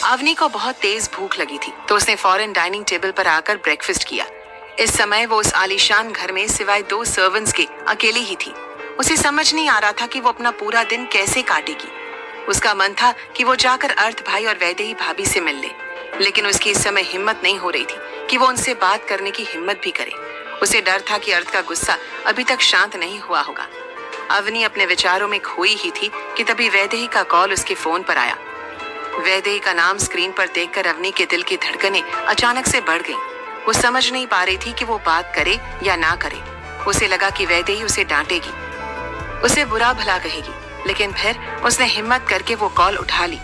अवनी को बहुत तेज भूख लगी थी तो उसने फौरन डाइनिंग टेबल पर आकर ब्रेकफास्ट किया। इस समय वो उस आलीशान घर में सिवाय 2 सर्वेंट्स के अकेली ही थी। उसे समझ नहीं आ रहा था कि वो अपना पूरा दिन कैसे काटेगी। उसका मन था कि वो जाकर अर्थ भाई और वैदेही भाभी से मिल ले, लेकिन उसकी इस समय हिम्मत नहीं हो रही थी कि वो उनसे बात करने की हिम्मत भी करे। उसे डर था कि अर्थ का गुस्सा अभी तक शांत नहीं हुआ होगा। अवनी अपने विचारों में खोई ही थी कि तभी वैदेही का कॉल उसके फोन पर आया। वैदेही का नाम स्क्रीन पर देखकर अवनी के दिल की धड़कनें अचानक से बढ़ गईं। वो समझ नहीं पा रही थी कि वो बात करे या ना करे। उसे लगा कि वैदेही उसे डांटेगी, उसे बुरा भला कहेगी, लेकिन फिर उसने हिम्मत करके वो कॉल उठा ली।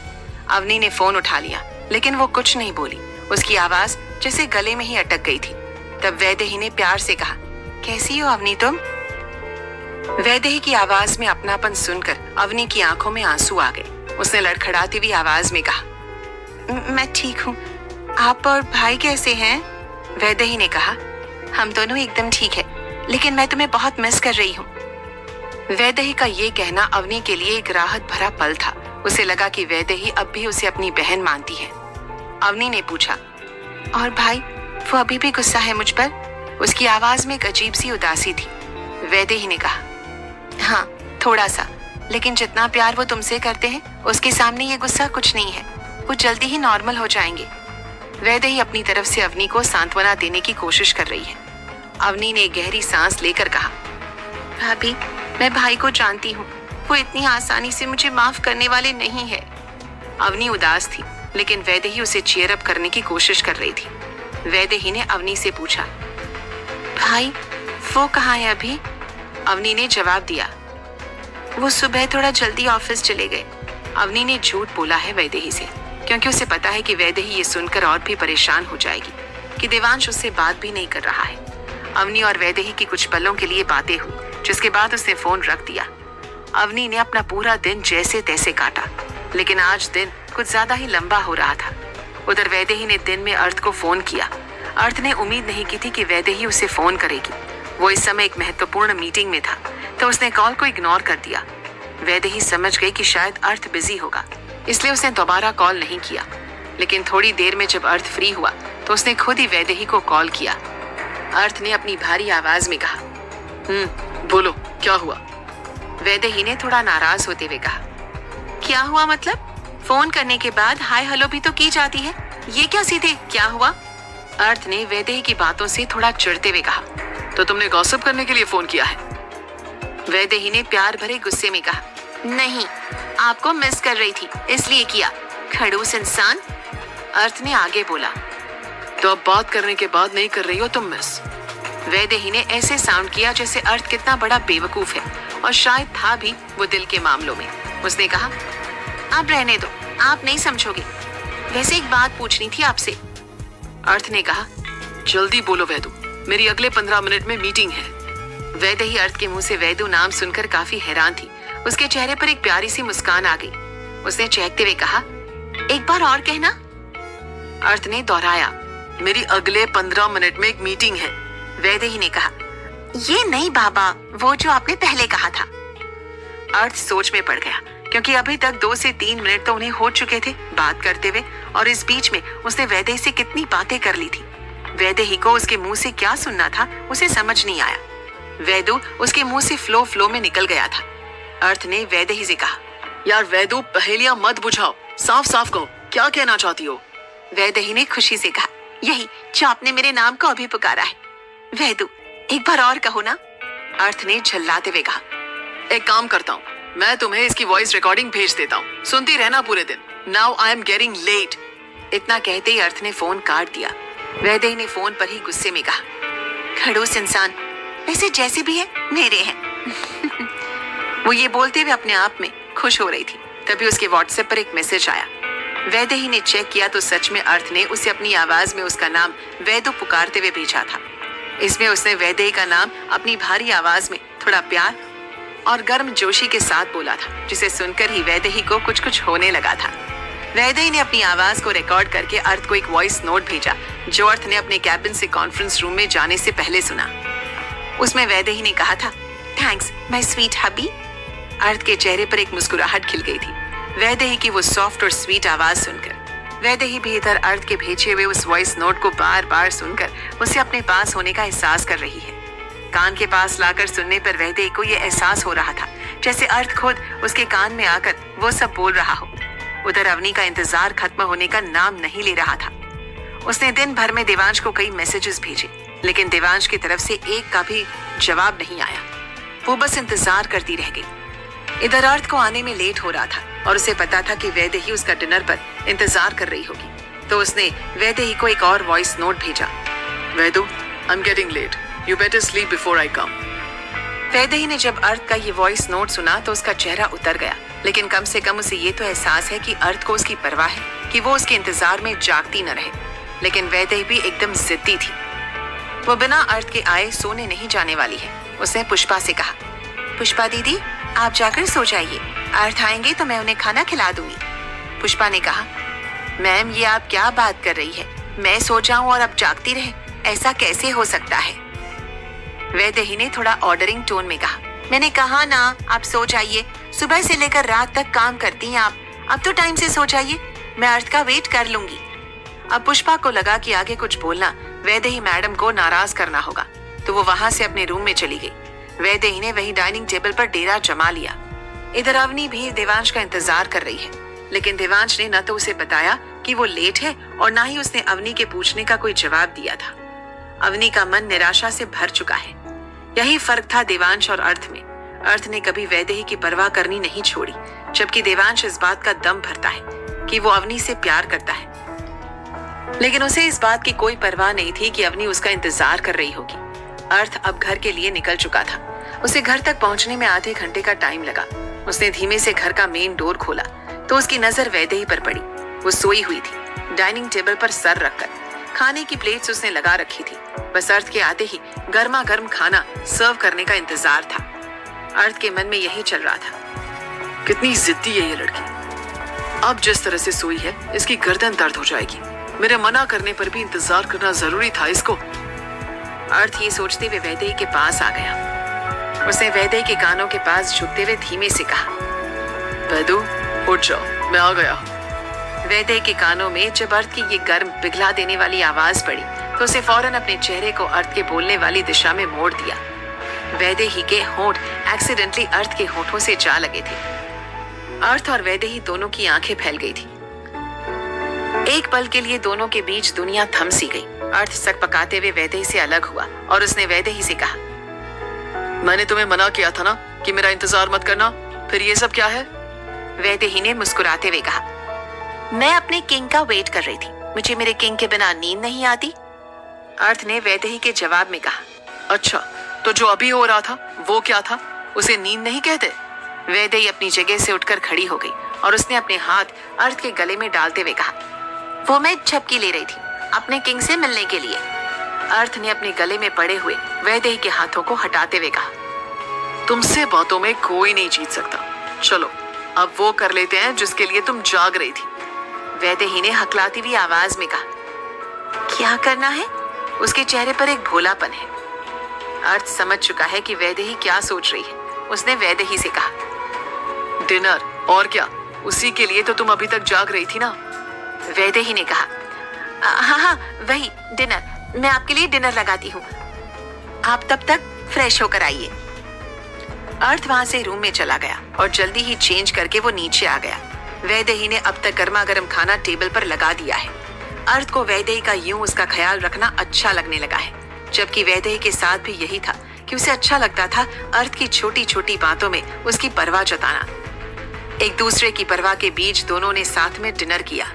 अवनी ने फोन उठा लिया, लेकिन वो कुछ नहीं बोली। उसकी आवाज जैसे गले में ही अटक गई थी। तब वैदेही ने प्यार से कहा, कैसी हो अवनी तुम? वैदेही की आवाज में अपनापन सुनकर अवनी की आंखों में आंसू आ गए। उसने लड़खड़ाती हुई आवाज में कहा, मैं ठीक हूँ, आप और भाई कैसे हैं? वैदेही ने कहा, हम दोनों एकदम ठीक है, लेकिन मैं तुम्हें बहुत मिस कर रही हूँ। वैदेही का ये कहना अवनी के लिए एक राहत भरा पल था। उसे लगा कि वैदेही अब भी उसे अपनी बहन मानती है। अवनी ने पूछा, और भाई, वो अभी भी गुस्सा है मुझ पर? उसकी आवाज में एक अजीब सी उदासी थी। वैदेही ने कहा, हाँ, थोड़ा सा, लेकिन जितना प्यार वो तुमसे करते हैं उसके सामने ये गुस्सा कुछ नहीं है। वो जल्दी ही नॉर्मल हो जाएंगे। वैदेही अपनी तरफ से अवनी को सांत्वना देने की कोशिश कर रही है। अवनी ने गहरी सांस लेकर कहा, भाभी, मैं भाई को जानती हूँ, वो इतनी आसानी से मुझे माफ करने वाले नहीं है। अवनी उदास थी, लेकिन वैदेही उसे चीयर अप करने की कोशिश कर रही थी। वैदेही ने अवनी से पूछा, भाई, वो कहाँ है अभी? अवनी ने जवाब दिया, वो सुबह थोड़ा जल्दी ऑफिस चले गए। अवनी ने झूठ बोला है वैदेही से, क्योंकि उसे पता है कि वैदेही ये सुनकर और भी परेशान हो जाएगी कि देवांश उससे बात भी नहीं कर रहा है। अवनी और वैदेही की कुछ पलों के लिए बातें हुई, जिसके बाद उसने फोन रख दिया। अवनी ने अपना पूरा दिन जैसे तैसे काटा, लेकिन आज दिन कुछ ज्यादा ही लंबा हो रहा था। उधर वैदेही ने दिन में अर्थ को फोन किया। अर्थ ने उम्मीद नहीं की थी कि वैदेही उसे फोन करेगी। वो इस समय एक महत्वपूर्ण मीटिंग में था, तो उसने कॉल को इग्नोर कर दिया। वैदेही समझ गई कि शायद अर्थ बिजी होगा, इसलिए उसने दोबारा कॉल नहीं किया। लेकिन थोड़ी देर में जब अर्थ फ्री हुआ तो उसने खुद ही वैदेही को कॉल किया। अर्थ ने अपनी भारी आवाज में कहा, बोलो, क्या हुआ? वैदेही ने थोड़ा नाराज होते हुए कहा, क्या हुआ मतलब? फोन करने के बाद हाय हेलो भी तो की जाती है, ये क्या सीधे क्या हुआ? अर्थ ने वैदेही की बातों से थोड़ा चिढ़ते हुए कहा, तो तुमने गॉसिप करने के लिए फोन किया है? वैदेही ने प्यार भरे गुस्से में कहा, नहीं, आपको मिस कर रही थी इसलिए किया, खड़ूस इंसान। अर्थ ने आगे बोला, तो अब बात करने के बाद नहीं कर रही हो तुम मिस? वैदेही ने ऐसे साउंड किया जैसे अर्थ कितना बड़ा बेवकूफ है, और शायद था भी वो दिल के मामलों में। उसने कहा, आप रहने दो, आप नहीं समझोगे। वैसे एक बात पूछनी थी आपसे। अर्थ ने कहा, जल्दी बोलो वैदू, मेरी अगले 15 मिनट में मीटिंग है। वैदेही अर्थ के मुंह से वैदू नाम सुनकर काफी हैरान थी। उसके चेहरे पर एक प्यारी सी मुस्कान आ गई। उसने चहकते हुए कहा, एक बार और कहना। अर्थ ने दोहराया, मेरी अगले 15 मिनट में एक मीटिंग है। वैदेही ने कहा, ये नहीं बाबा, वो जो आपने पहले कहा था। अर्थ सोच में पड़ गया, क्योंकि अभी तक 2 से 3 मिनट तो उन्हें हो चुके थे बात करते हुए, और इस बीच में उसने वैदेही से कितनी बातें कर ली थी। वैदेही को उसके मुंह से क्या सुनना था उसे समझ नहीं आया। वैदू उसके मुंह से फ्लो में निकल गया था। अर्थ ने वैदेही से कहा, यार वैदू, पहेलियां मत बुझाओ, साफ साफ कहो, क्या कहना चाहती हो? वैदेही ने खुशी से कहा, यही जो आपने मेरे नाम को अभी पुकारा है। वैदू, एक बार और कहो ना। अर्थ ने झल्लाते हुए कहा, एक काम करता हूँ, मैं तुम्हें इसकी वॉइस रिकॉर्डिंग भेज देता हूँ, सुनती रहना पूरे दिन। Now I am getting late. इतना कहते ही अर्थ ने फोन काट दिया। वैदेही ने फोन पर ही गुस्से में कहा, खड़ूस इंसान, वैसे जैसे भी है मेरे हैं। वो ये बोलते हुए अपने आप में खुश हो रही थी। तभी उसके व्हाट्सएप पर एक मैसेज आया। वैदेही ने चेक किया तो सच में अर्थ ने उसे अपनी आवाज में उसका नाम वैदू पुकारते हुए भेजा था। इसमें उसने वैदेही का नाम अपनी भारी आवाज में थोड़ा प्यार और गर्म जोशी के साथ बोला था, जिसे सुनकर ही वैदेही को कुछ कुछ होने लगा था। वैदेही ने अपनी आवाज को रिकॉर्ड करके अर्थ को एक वॉइस नोट भेजा, जो अर्थ ने अपने कैबिन से कॉन्फ्रेंस रूम में जाने से पहले सुना। उसमें वैदेही ने कहा था, थैंक्स माय स्वीट हबी। अर्थ के चेहरे पर एक मुस्कुराहट खिल गई थी वैदेही की वो सॉफ्ट और स्वीट आवाज सुनकर। वैदेही भी इधर अर्थ के भेजे हुए उस वॉइस नोट को बार बार सुनकर उसे अपने पास होने का एहसास कर रही है। कान के पास लाकर सुनने पर वैदेही को यह एहसास हो रहा था जैसे अर्थ खुद उसके कान में आकर वो सब बोल रहा हो। उधर अवनी का इंतजार खत्म होने का नाम नहीं ले रहा था। उसने दिन भर में देवांश को कई मैसेजेस भेजे, लेकिन देवांश की तरफ से एक का भी जवाब नहीं आया। वो बस इंतजार करती रह गई। इधर अर्थ को आने में लेट हो रहा था और उसे पता था कि वैदेही उसका डिनर पर इंतजार कर रही होगी, तो उसने वैदेही को एक और वॉइस नोट भेजा। Vaidu, I am getting late, you better sleep before I come. Vaidehi ने जब अर्थ का ये वॉइस नोट सुना तो उसका चेहरा उतर गया, लेकिन कम से कम उसे ये तो एहसास है कि अर्थ को उसकी परवाह है कि वो उसके इंतजार में जागती न रहे। लेकिन वैदेही भी एकदम जिद्दी थी। वो बिना अर्थ के आए सोने नहीं जाने वाली है। उसने पुष्पा से कहा, पुष्पा दीदी, आप जाकर सो जाइए, अर्थ आएंगे तो मैं उन्हें खाना खिला दूंगी। पुष्पा ने कहा, मैम ये आप क्या बात कर रही है, मैं सो जाऊं और अब जागती रहे, ऐसा कैसे हो सकता है। वैदेही ने थोड़ा ऑर्डरिंग टोन में कहा, मैंने कहा ना आप सो जाइए, सुबह से लेकर रात तक काम करती हैं आप, अब तो टाइम से सो जाइए, मैं अर्थ का वेट कर लूंगी। अब पुष्पा को लगा कि आगे कुछ बोलना वैदेही मैडम को नाराज करना होगा, तो वो वहां से अपने रूम में चली गई। वैदेही ने वही डाइनिंग टेबल पर डेरा जमा लिया। इधर अवनी भी देवांश का इंतजार कर रही है, लेकिन देवांश ने न तो उसे बताया कि वो लेट है और न ही उसने अवनी के पूछने का कोई जवाब दिया था। अवनी का मन निराशा से भर चुका है। यही फर्क था देवांश और अर्थ में। अर्थ ने कभी वैदेही की परवाह करनी नहीं छोड़ी, जबकि देवांश इस बात का दम भरता है कि वो अवनी से प्यार करता है। लेकिन उसे इस बात की कोई परवाह नहीं थी कि अवनी उसका इंतजार कर रही होगी। अर्थ अब घर के लिए निकल चुका था। उसे घर तक पहुंचने में आधे घंटे का टाइम लगा। उसने धीमे से घर का मेन डोर खोला तो उसकी नजर वैदेही पर पड़ी। वो सोई हुई थी, डाइनिंग टेबल पर सर रखकर। खाने की प्लेट्स उसने लगा रखी थी। बस अर्थ के आते ही गर्मा गर्म खाना सर्व करने का इंतजार था। अर्थ के मन में यही चल रहा था, कितनी जिद्दी है ये लड़की। अब जिस तरह से सोई है इसकी गर्दन दर्द हो जाएगी। मेरे मना करने पर भी इंतजार करना जरूरी था इसको। अर्थ ये सोचते हुए वैदेही के पास आ गया। उसने वैदेही के कानों के पास झुकते हुए धीमे से कहा, वैदू उठ जाओ, मैं आ गया। वैदेही के कानों में जब अर्थ की ये गर्म पिघला देने वाली आवाज पड़ी तो उसे फौरन अपने चेहरे को अर्थ के बोलने वाली दिशा में मोड़ दिया। वैदेही के होंठ एक्सीडेंटली अर्थ के होठों से जा लगे थे। अर्थ और वैदेही दोनों की आंखें फैल गई थी। एक पल के लिए दोनों के बीच दुनिया थम सी गई। अर्थ सकपकाते हुए वैदेही से अलग हुआ और उसने वैदेही से कहा, मैंने तुम्हें मना किया था ना कि मेरा इंतजार मत करना, फिर ये सब क्या है। वैदेही ने मुस्कुराते हुए कहा, मैं अपने किंग का वेट कर रही थी, मुझे मेरे किंग के बिना नींद नहीं आती। अर्थ ने वैदेही के जवाब में कहा, अच्छा तो जो अभी हो रहा था वो क्या था, उसे नींद नहीं कहते। वैदेही अपनी जगह से उठकर खड़ी हो गई और उसने अपने हाथ अर्थ के गले में डालते हुए कहा, वो मैं झपकी ले रही थी अपने किंग से मिलने के लिए। अर्थ ने अपने गले में पड़े हुए वैदेही के हाथों को हटाते हुए कहा, तुमसे बातों में कोई नहीं जीत सकता, चलो अब वो कर लेते हैं जिसके लिए तुम जाग रही थी। वैदेही ने हकलाती हुई आवाज में कहा, क्या करना है। उसके चेहरे पर एक भोलापन है। अर्थ समझ चुका है कि वैदेही क्या सोच रही है। उसने वैदेही से कहा, डिनर, और क्या, उसी के लिए तो तुम अभी तक जाग रही थी ना। वैदेही ने कहा, हाँ हाँ वही डिनर, मैं आपके लिए डिनर लगाती हूँ, आप तब तक फ्रेश होकर आइए। अर्थ वहां से रूम में चला गया और जल्दी ही चेंज करके वो नीचे आ गया। वैदेही ने अब तक गर्मा गर्म खाना टेबल पर लगा दिया है। अर्थ को वैदेही का यूं उसका ख्याल रखना अच्छा लगने लगा है, जबकि वैदेही के साथ भी यही था कि उसे अच्छा लगता था अर्थ की छोटी छोटी बातों में उसकी परवाह जताना। एक दूसरे की परवाह के बीच दोनों ने साथ में डिनर किया।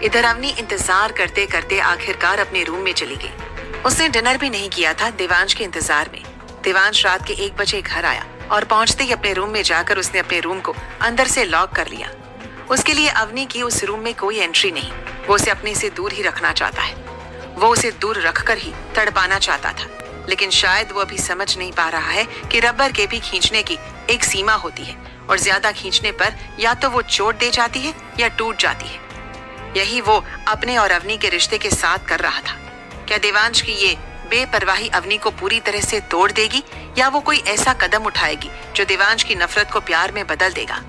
इधर अवनी इंतजार करते करते आखिरकार अपने रूम में चली गई। उसने डिनर भी नहीं किया था देवांश के इंतजार में। देवांश रात के 1 बजे घर आया और पहुंचते ही अपने रूम में जाकर उसने अपने रूम को अंदर से लॉक कर लिया। उसके लिए अवनी की उस रूम में कोई एंट्री नहीं। वो उसे अपने से दूर ही रखना चाहता है। वो उसे दूर रखकर ही तड़पाना चाहता था, लेकिन शायद वो अभी समझ नहीं पा रहा है कि रबर के भी खींचने की एक सीमा होती है और ज्यादा खींचने पर या तो वो चोट दे जाती है या टूट जाती है। यही वो अपने और अवनी के रिश्ते के साथ कर रहा था। क्या देवांश की ये बेपरवाही अवनी को पूरी तरह से तोड़ देगी या वो कोई ऐसा कदम उठाएगी जो देवांश की नफरत को प्यार में बदल देगा।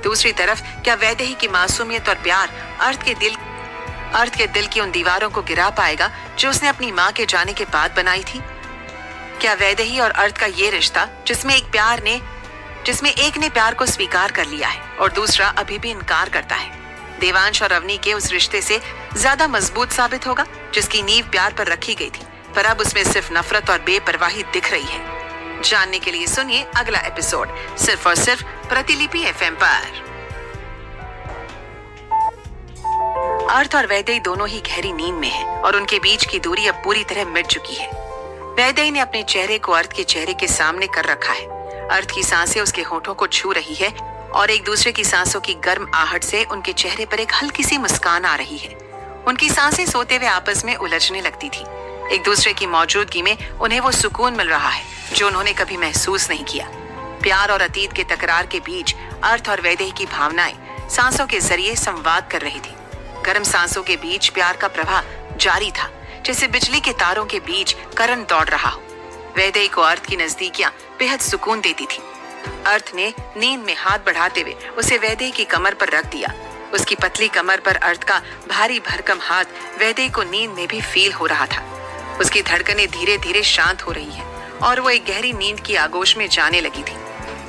दूसरी तरफ क्या वैदेही की मासूमियत और प्यार अर्थ के दिल अर्थ के दिल की उन दीवारों को गिरा पाएगा जो उसने अपनी माँ के जाने के बाद बनाई थी? क्या वैदेही और अर्थ का ये रिश्ता जिसमें एक ने प्यार को स्वीकार कर लिया है और दूसरा अभी भी इनकार करता है, देवांश और अवनी के उस रिश्ते से ज्यादा मजबूत साबित होगा जिसकी नींव प्यार पर रखी गई थी, पर अब उसमें सिर्फ नफरत और बेपरवाही दिख रही है? जानने के लिए सुनिए अगला एपिसोड सिर्फ और सिर्फ प्रतिलिपि एफएम पर। अर्थ और वैदेही दोनों ही गहरी नींद में हैं और उनके बीच की दूरी अब पूरी तरह मिट चुकी है। वैदेही ने अपने चेहरे को अर्थ के चेहरे के सामने कर रखा है। अर्थ की सांसें उसके होठों को छू रही है और एक दूसरे की सांसों की गर्म आहट से उनके चेहरे पर एक हल्की सी मुस्कान आ रही है। उनकी सांसें सोते हुए आपस में उलझने लगती थी। एक दूसरे की मौजूदगी में उन्हें वो सुकून मिल रहा है जो उन्होंने कभी महसूस नहीं किया। प्यार और अतीत के तकरार के बीच अर्थ और वैदेही की भावनाएं सांसों के जरिए संवाद कर रही थी। गर्म सांसों के बीच प्यार का प्रवाह जारी था, जैसे बिजली के तारों के बीच करंट दौड़ रहा हो। वैदेही को अर्थ की नजदीकियां बेहद सुकून देती थी। अर्थ ने नींद में हाथ बढ़ाते हुए उसे वैदेही की कमर पर रख दिया। उसकी पतली कमर पर अर्थ का भारी भरकम हाथ वैदेही को नींद में भी फील हो रहा था। उसकी धड़कनें धीरे धीरे शांत हो रही है और वो एक गहरी नींद की आगोश में जाने लगी थी।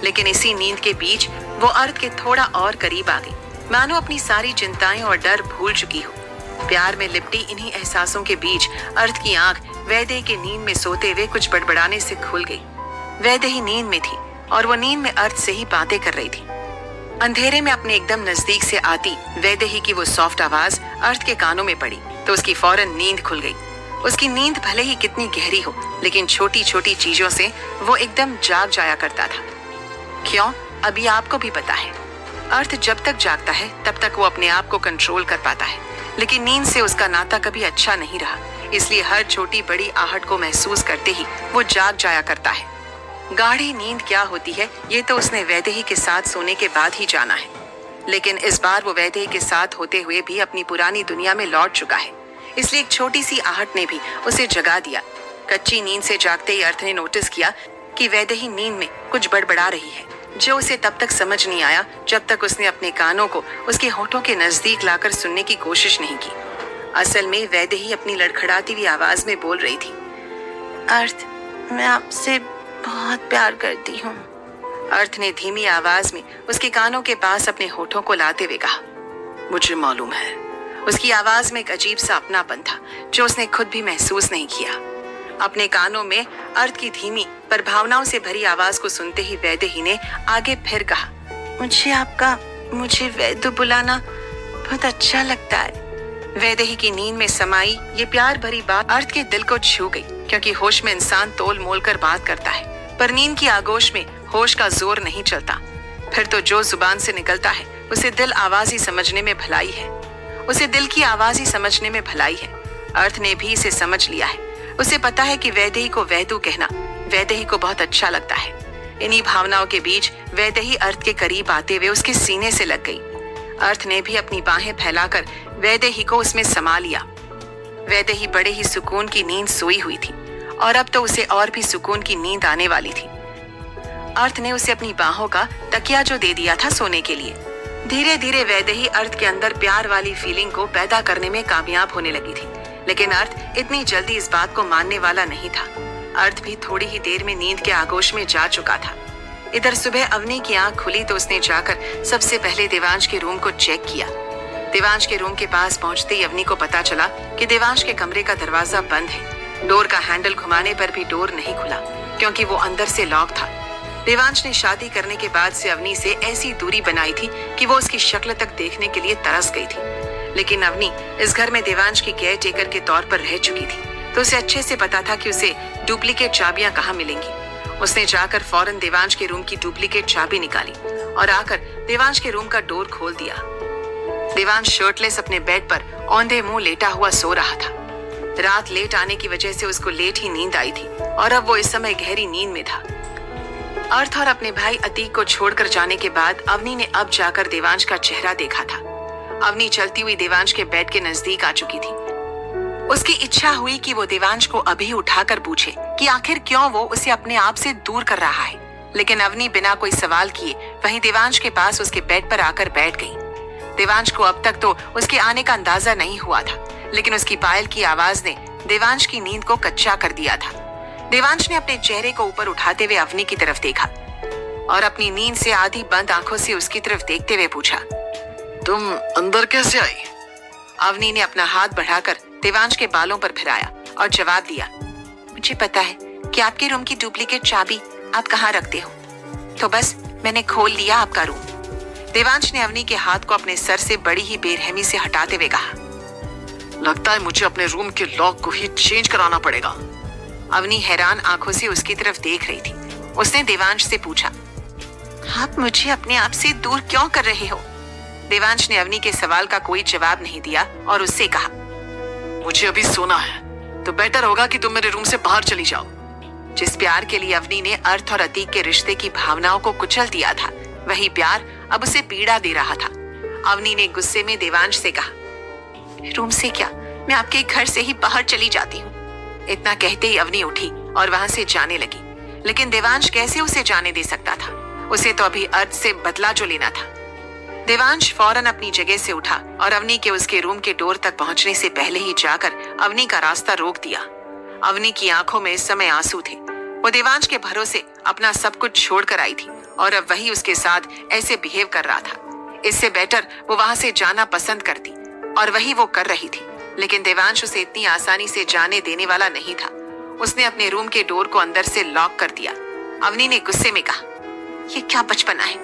लेकिन इसी नींद के बीच वो अर्थ के थोड़ा और करीब आ गई, मानो अपनी सारी चिंताएं और डर भूल चुकी हो। प्यार में लिपटी इन्हीं एहसासों के बीच अर्थ की आंख वैदेही के नींद में सोते हुए कुछ बड़बड़ाने से खुल गई। वैदेही नींद में थी और वो नींद में अर्थ से ही बातें कर रही थी। अंधेरे में अपने एकदम नजदीक से आती वैदेही की वो सॉफ्ट आवाज अर्थ के कानों में पड़ी तो उसकी फौरन नींद खुल गई। उसकी नींद भले ही कितनी गहरी हो, लेकिन छोटी छोटी चीजों से वो एकदम जाग जाया करता था। क्यों? अभी आपको भी पता है, अर्थ जब तक जागता है तब तक वो अपने आप को कंट्रोल कर पाता है, लेकिन नींद से उसका नाता कभी अच्छा नहीं रहा। इसलिए हर छोटी बड़ी आहट को महसूस करते ही वो जाग जाया करता है। गाढ़ी नींद क्या होती है ये तो उसने वैदेही के साथ सोने के बाद ही जाना है, लेकिन इस बार वो वैदेही के साथ होते हुए भी अपनी पुरानी दुनिया में लौट चुका है। इसलिए एक छोटी सी आहट ने भी उसे जगा दिया। कच्ची नींद से जागते ही अर्थ ने नोटिस किया कि वैदेही नींद में कुछ बड़बड़ा रही है, जो उसे तब तक समझ नहीं आया जब तक उसने अपने कानों को उसके होठों के नजदीक लाकर सुनने की कोशिश नहीं की। असल में वैदेही अपनी लड़खड़ाती हुई आवाज में बोल रही थी, अर्थ, मैं आपसे बहुत प्यार करती हूँ। अर्थ ने धीमी आवाज में उसके कानों के पास अपने होठों को लाते हुए कहा, मुझे मालूम है। उसकी आवाज में एक अजीब सा अपनापन था जो उसने खुद भी महसूस नहीं किया। अपने कानों में अर्थ की धीमी पर भावनाओं से भरी आवाज को सुनते ही वैदेही ने आगे फिर कहा, मुझे वैदु बुलाना बहुत अच्छा लगता है। वैदेही की नींद में समाई ये प्यार भरी बात अर्थ के दिल को छू गई, क्योंकि होश में इंसान तोल मोल कर बात करता है, पर नींद की आगोश में होश का जोर नहीं चलता। फिर तो जो जुबान से निकलता है उसे दिल आवाज ही समझने में भलाई है। अर्थ ने भी इसे समझ लिया है। उसे पता है कि वैदेही को वैदु कहना वैदेही को बहुत अच्छा लगता है। इन्हीं भावनाओं के बीच वैदेही अर्थ के करीब आते हुए उसके सीने से लग गई। अर्थ ने भी अपनी बाहें फैलाकर वैदेही को उसमें समा लिया। वैदेही बड़े ही सुकून की नींद सोई हुई थी और अब तो उसे और भी सुकून की नींद आने वाली थी। अर्थ ने उसे अपनी बाहों का तकिया जो दे दिया था सोने के लिए। धीरे धीरे वैदेही अर्थ के अंदर प्यार वाली फीलिंग को पैदा करने में कामयाब होने लगी थी, लेकिन अर्थ इतनी जल्दी इस बात को मानने वाला नहीं था। अर्थ भी थोड़ी ही देर में नींद के आगोश में जा चुका था। इधर सुबह अवनी की आंख खुली तो उसने जाकर सबसे पहले देवांश के रूम को चेक किया। देवांश के रूम के पास पहुंचते ही अवनी को पता चला कि देवांश के कमरे का दरवाजा बंद है। डोर का हैंडल घुमाने पर भी डोर नहीं खुला, क्योंकि वो अंदर से लॉक था। देवांश ने शादी करने के बाद से अवनी से ऐसी दूरी बनाई थी कि वो उसकी शक्ल तक देखने के लिए तरस गई थी। लेकिन अवनी इस घर में देवांश की केयर टेकर के तौर पर रह चुकी थी, तो उसे अच्छे से पता था कि उसे डुप्लीकेट चाबियां कहाँ मिलेंगी। उसने जाकर फौरन देवांश के रूम की डुप्लीकेट चाबी निकाली और आकर देवांश के रूम का डोर खोल दिया। देवांश शर्टलेस अपने बेड पर औंधे मुंह लेटा हुआ सो रहा था। रात लेट आने की वजह से उसको लेट ही नींद आई थी और अब वो इस समय गहरी नींद में था। अर्थ और अपने भाई अतीक को छोड़कर जाने के बाद अवनी ने अब जाकर देवांश का चेहरा देखा था। अवनी चलती हुई देवांश के बेड के नजदीक आ चुकी थी। उसकी इच्छा हुई कि वो देवांश को अभी उठाकर पूछे कि आखिर क्यों वो उसे अपने आप से दूर कर रहा है, लेकिन अवनी बिना कोई सवाल किए वहीं देवांश के पास उसके बेड पर आकर बैठ गई। देवांश को अब तक तो उसके आने का अंदाजा नहीं हुआ था, लेकिन उसकी पायल की आवाज ने देवांश की नींद को कच्चा कर दिया था। देवांश ने अपने चेहरे को ऊपर उठाते हुए अवनी की तरफ देखा और अपनी नींद से आधी बंद आंखों से उसकी तरफ देखते हुए पूछा, तुम अंदर कैसे आई? अवनी ने अपना हाथ बढ़ाकर देवांश के बालों पर फिराया और जवाब दिया, मुझे पता है कि आपके रूम की डुप्लीकेट चाबी आप कहाँ रखते हो, तो बस मैंने खोल लिया आपका रूम। देवांश ने अवनी के हाथ को अपने सर से बड़ी ही बेरहमी से हटाते हुए कहा, लगता है मुझे अपने रूम के लॉक को ही चेंज कराना पड़ेगा। अवनी हैरान आंखों से उसकी तरफ देख रही थी। उसने देवांश से पूछा, आप मुझे अपने आप से दूर क्यों कर रहे हो? देवांश ने अवनी के सवाल का कोई जवाब नहीं दिया और उससे कहा, मुझे अभी सोना है, तो बेटर होगा कि तुम मेरे रूम से बाहर चली जाओ। जिस प्यार के लिए अवनी ने अर्थ और अतीक के रिश्ते की भावनाओं को कुचल दिया था, वही प्यार अब उसे पीड़ा दे रहा था। अवनी ने गुस्से में देवांश से कहा, रूम से क्या, मैं आपके घर से ही बाहर चली जाती हूँ। इतना कहते ही अवनी उठी और वहां से जाने लगी, लेकिन देवांश कैसे उसे जाने दे सकता था? उसे तो अभी अर्थ से बदला जो लेना था। देवांश फौरन अपनी जगह से उठा और अवनी के उसके रूम के डोर तक पहुंचने से पहले ही जाकर अवनी का रास्ता रोक दिया। अवनी की आंखों में इस समय आंसू थे। वो देवांश के भरोसे अपना सब कुछ छोड़कर आई थी और अब वही उसके साथ ऐसे बिहेव कर रहा था। इससे बेटर वो वहां से जाना पसंद करती और वही वो कर रही थी, लेकिन देवांश उसे इतनी आसानी से जाने देने वाला नहीं था। उसने अपने रूम के डोर को अंदर से लॉक कर दिया। अवनी ने गुस्से में कहा, ये क्या बचपना है?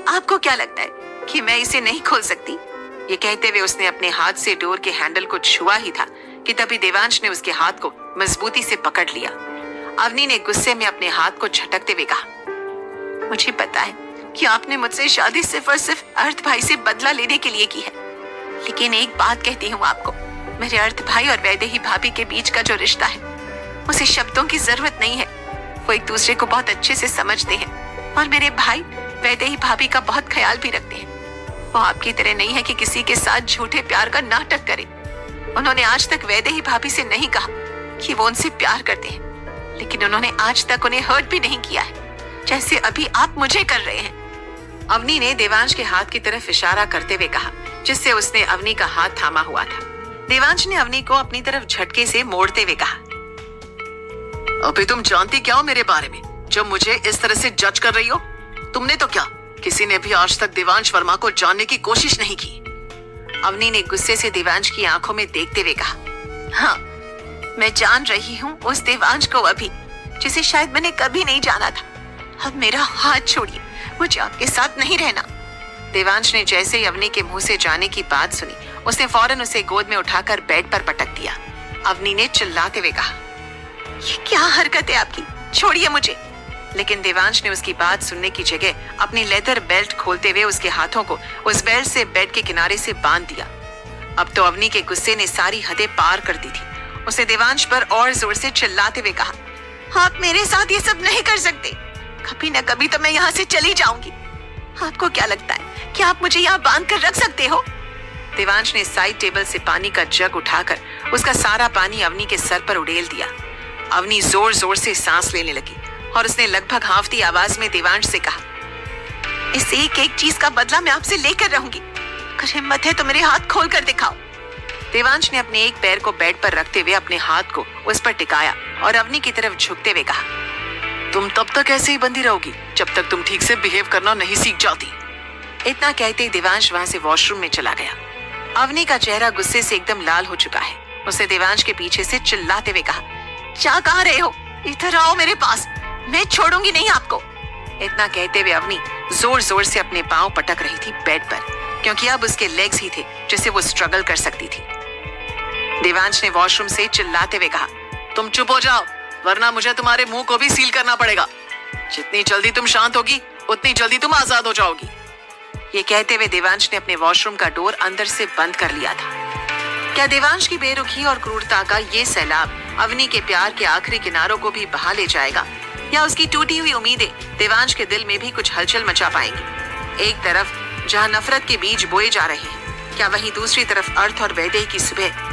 आपको क्या लगता है कि मैं इसे नहीं खोल सकती? ये कहते हुए उसने अपने हाथ से डोर के हैंडल को छुआ ही था कि तभी देवांश ने उसके हाथ को मजबूती से पकड़ लिया। अवनी ने गुस्से में अपने हाथ को झटकते हुए कहा, मुझे पता है कि आपने मुझसे शादी सिर्फ और सिर्फ अर्थ भाई से बदला लेने के लिए की है, लेकिन एक बात कहती हूँ आपको, मेरे अर्थ भाई और वैदेही भाभी के बीच का जो रिश्ता है, उसे शब्दों की जरूरत नहीं है। वो एक दूसरे को बहुत अच्छे से समझते हैं और मेरे भाई वैदेही भाभी का बहुत ख्याल भी रखते हैं। वो आपकी तरह नहीं है कि किसी के साथ झूठे प्यार का नाटक करे। उन्होंने आज तक वैदेही भाभी से नहीं कहा कि वो उनसे प्यार करते हैं, लेकिन उन्होंने आज तक उन्हें हर्ट भी नहीं किया है, जैसे अभी आप मुझे कर रहे हैं। अवनी ने देवांश के हाथ की तरफ इशारा करते हुए कहा, जिससे उसने अवनी का हाथ थामा हुआ था। देवांश ने अवनी को अपनी तरफ झटके से मोड़ते हुए कहा, अभी तुम जानती क्या हो मेरे बारे में, जब मुझे इस तरह से जज कर रही हो? तुमने तो क्या, किसी ने भी आज तक देवांश वर्मा को जानने की कोशिश नहीं की। अवनी ने गुस्से से देवांश की आंखों में देखते हुए कहा, हाँ, मैं जान रही हूँ उस देवांश को अभी, जिसे शायद मैंने कभी नहीं जाना था। अब मेरा हाथ छोड़िए, मुझे आपके साथ नहीं रहना। देवांश ने जैसे ही अवनी के मुंह से जाने की बात सुनी, उसने फौरन उसे गोद में उठाकर बेड पर पटक दिया। अवनी ने चिल्लाते हुए कहा, ये क्या हरकत है आपकी, छोड़िए मुझे। लेकिन देवांश ने उसकी बात सुनने की जगह अपनी लेदर बेल्ट खोलते हुए उसके हाथों को उस बेल्ट से बेड के किनारे से बांध दिया। अब तो अवनी के गुस्से ने सारी हदें पार कर दी थी। उसने देवांश पर और जोर से चिल्लाते हुए कहा, आप मेरे साथ ये सब नहीं कर सकते, कभी न कभी तो मैं यहाँ से चली जाऊंगी। आपको क्या लगता है कि आप मुझे यहाँ बांध कर रख सकते हो? देवांश ने साइड टेबल से पानी का जग उठाकर उसका सारा पानी अवनी के सर पर उड़ेल दिया। अवनी जोर जोर से सांस लेने लगी और उसने लगभग हांफती आवाज में देवांश से कहा, इस एक एक चीज का बदला मैं आपसे लेकर रहूंगी। अगर हिम्मत है तो मेरे हाथ खोल कर दिखाओ। देवांश ने अपने एक पैर को बेड पर रखते हुए अपने हाथ को उस पर टिकाया और अवनी की तरफ झुकते हुए कहा, तुम तब तक ऐसे ही बंधी रहोगी जब तक तुम ठीक से बिहेव करना नहीं सीख जाती। इतना कहते ही देवांश वहां से वॉशरूम में चला गया। अवनी का चेहरा गुस्से से एकदम लाल हो चुका है। उसने देवांश के पीछे से चिल्लाते हुए कहा, जा कहाँ रहे हो? इधर आओ मेरे पास, मैं छोड़ूंगी नहीं आपको। इतना कहते हुए अवनी जोर जोर से अपने पांव पटक रही थी बेड पर, क्योंकि अब उसके लेग्स ही थे जिससे वो स्ट्रगल कर सकती थी। देवांश ने वॉशरूम से चिल्लाते हुए कहा, तुम चुप हो जाओ, वरना मुझे तुम्हारे मुंह को भी सील करना पड़ेगा। जितनी जल्दी तुम शांत होगी उतनी जल्दी तुम आजाद हो जाओगी। ये कहते हुए देवांश ने अपने वॉशरूम का डोर अंदर से बंद कर लिया था। क्या देवांश की बेरुखी और क्रूरता का ये सैलाब अवनी के प्यार के आखिरी किनारों को भी बहा ले जाएगा, या उसकी टूटी हुई उम्मीदें देवांश के दिल में भी कुछ हलचल मचा पाएंगी? एक तरफ जहां नफरत के बीज बोए जा रहे हैं, क्या वहीं दूसरी तरफ अर्थ और वैदेही की सुबह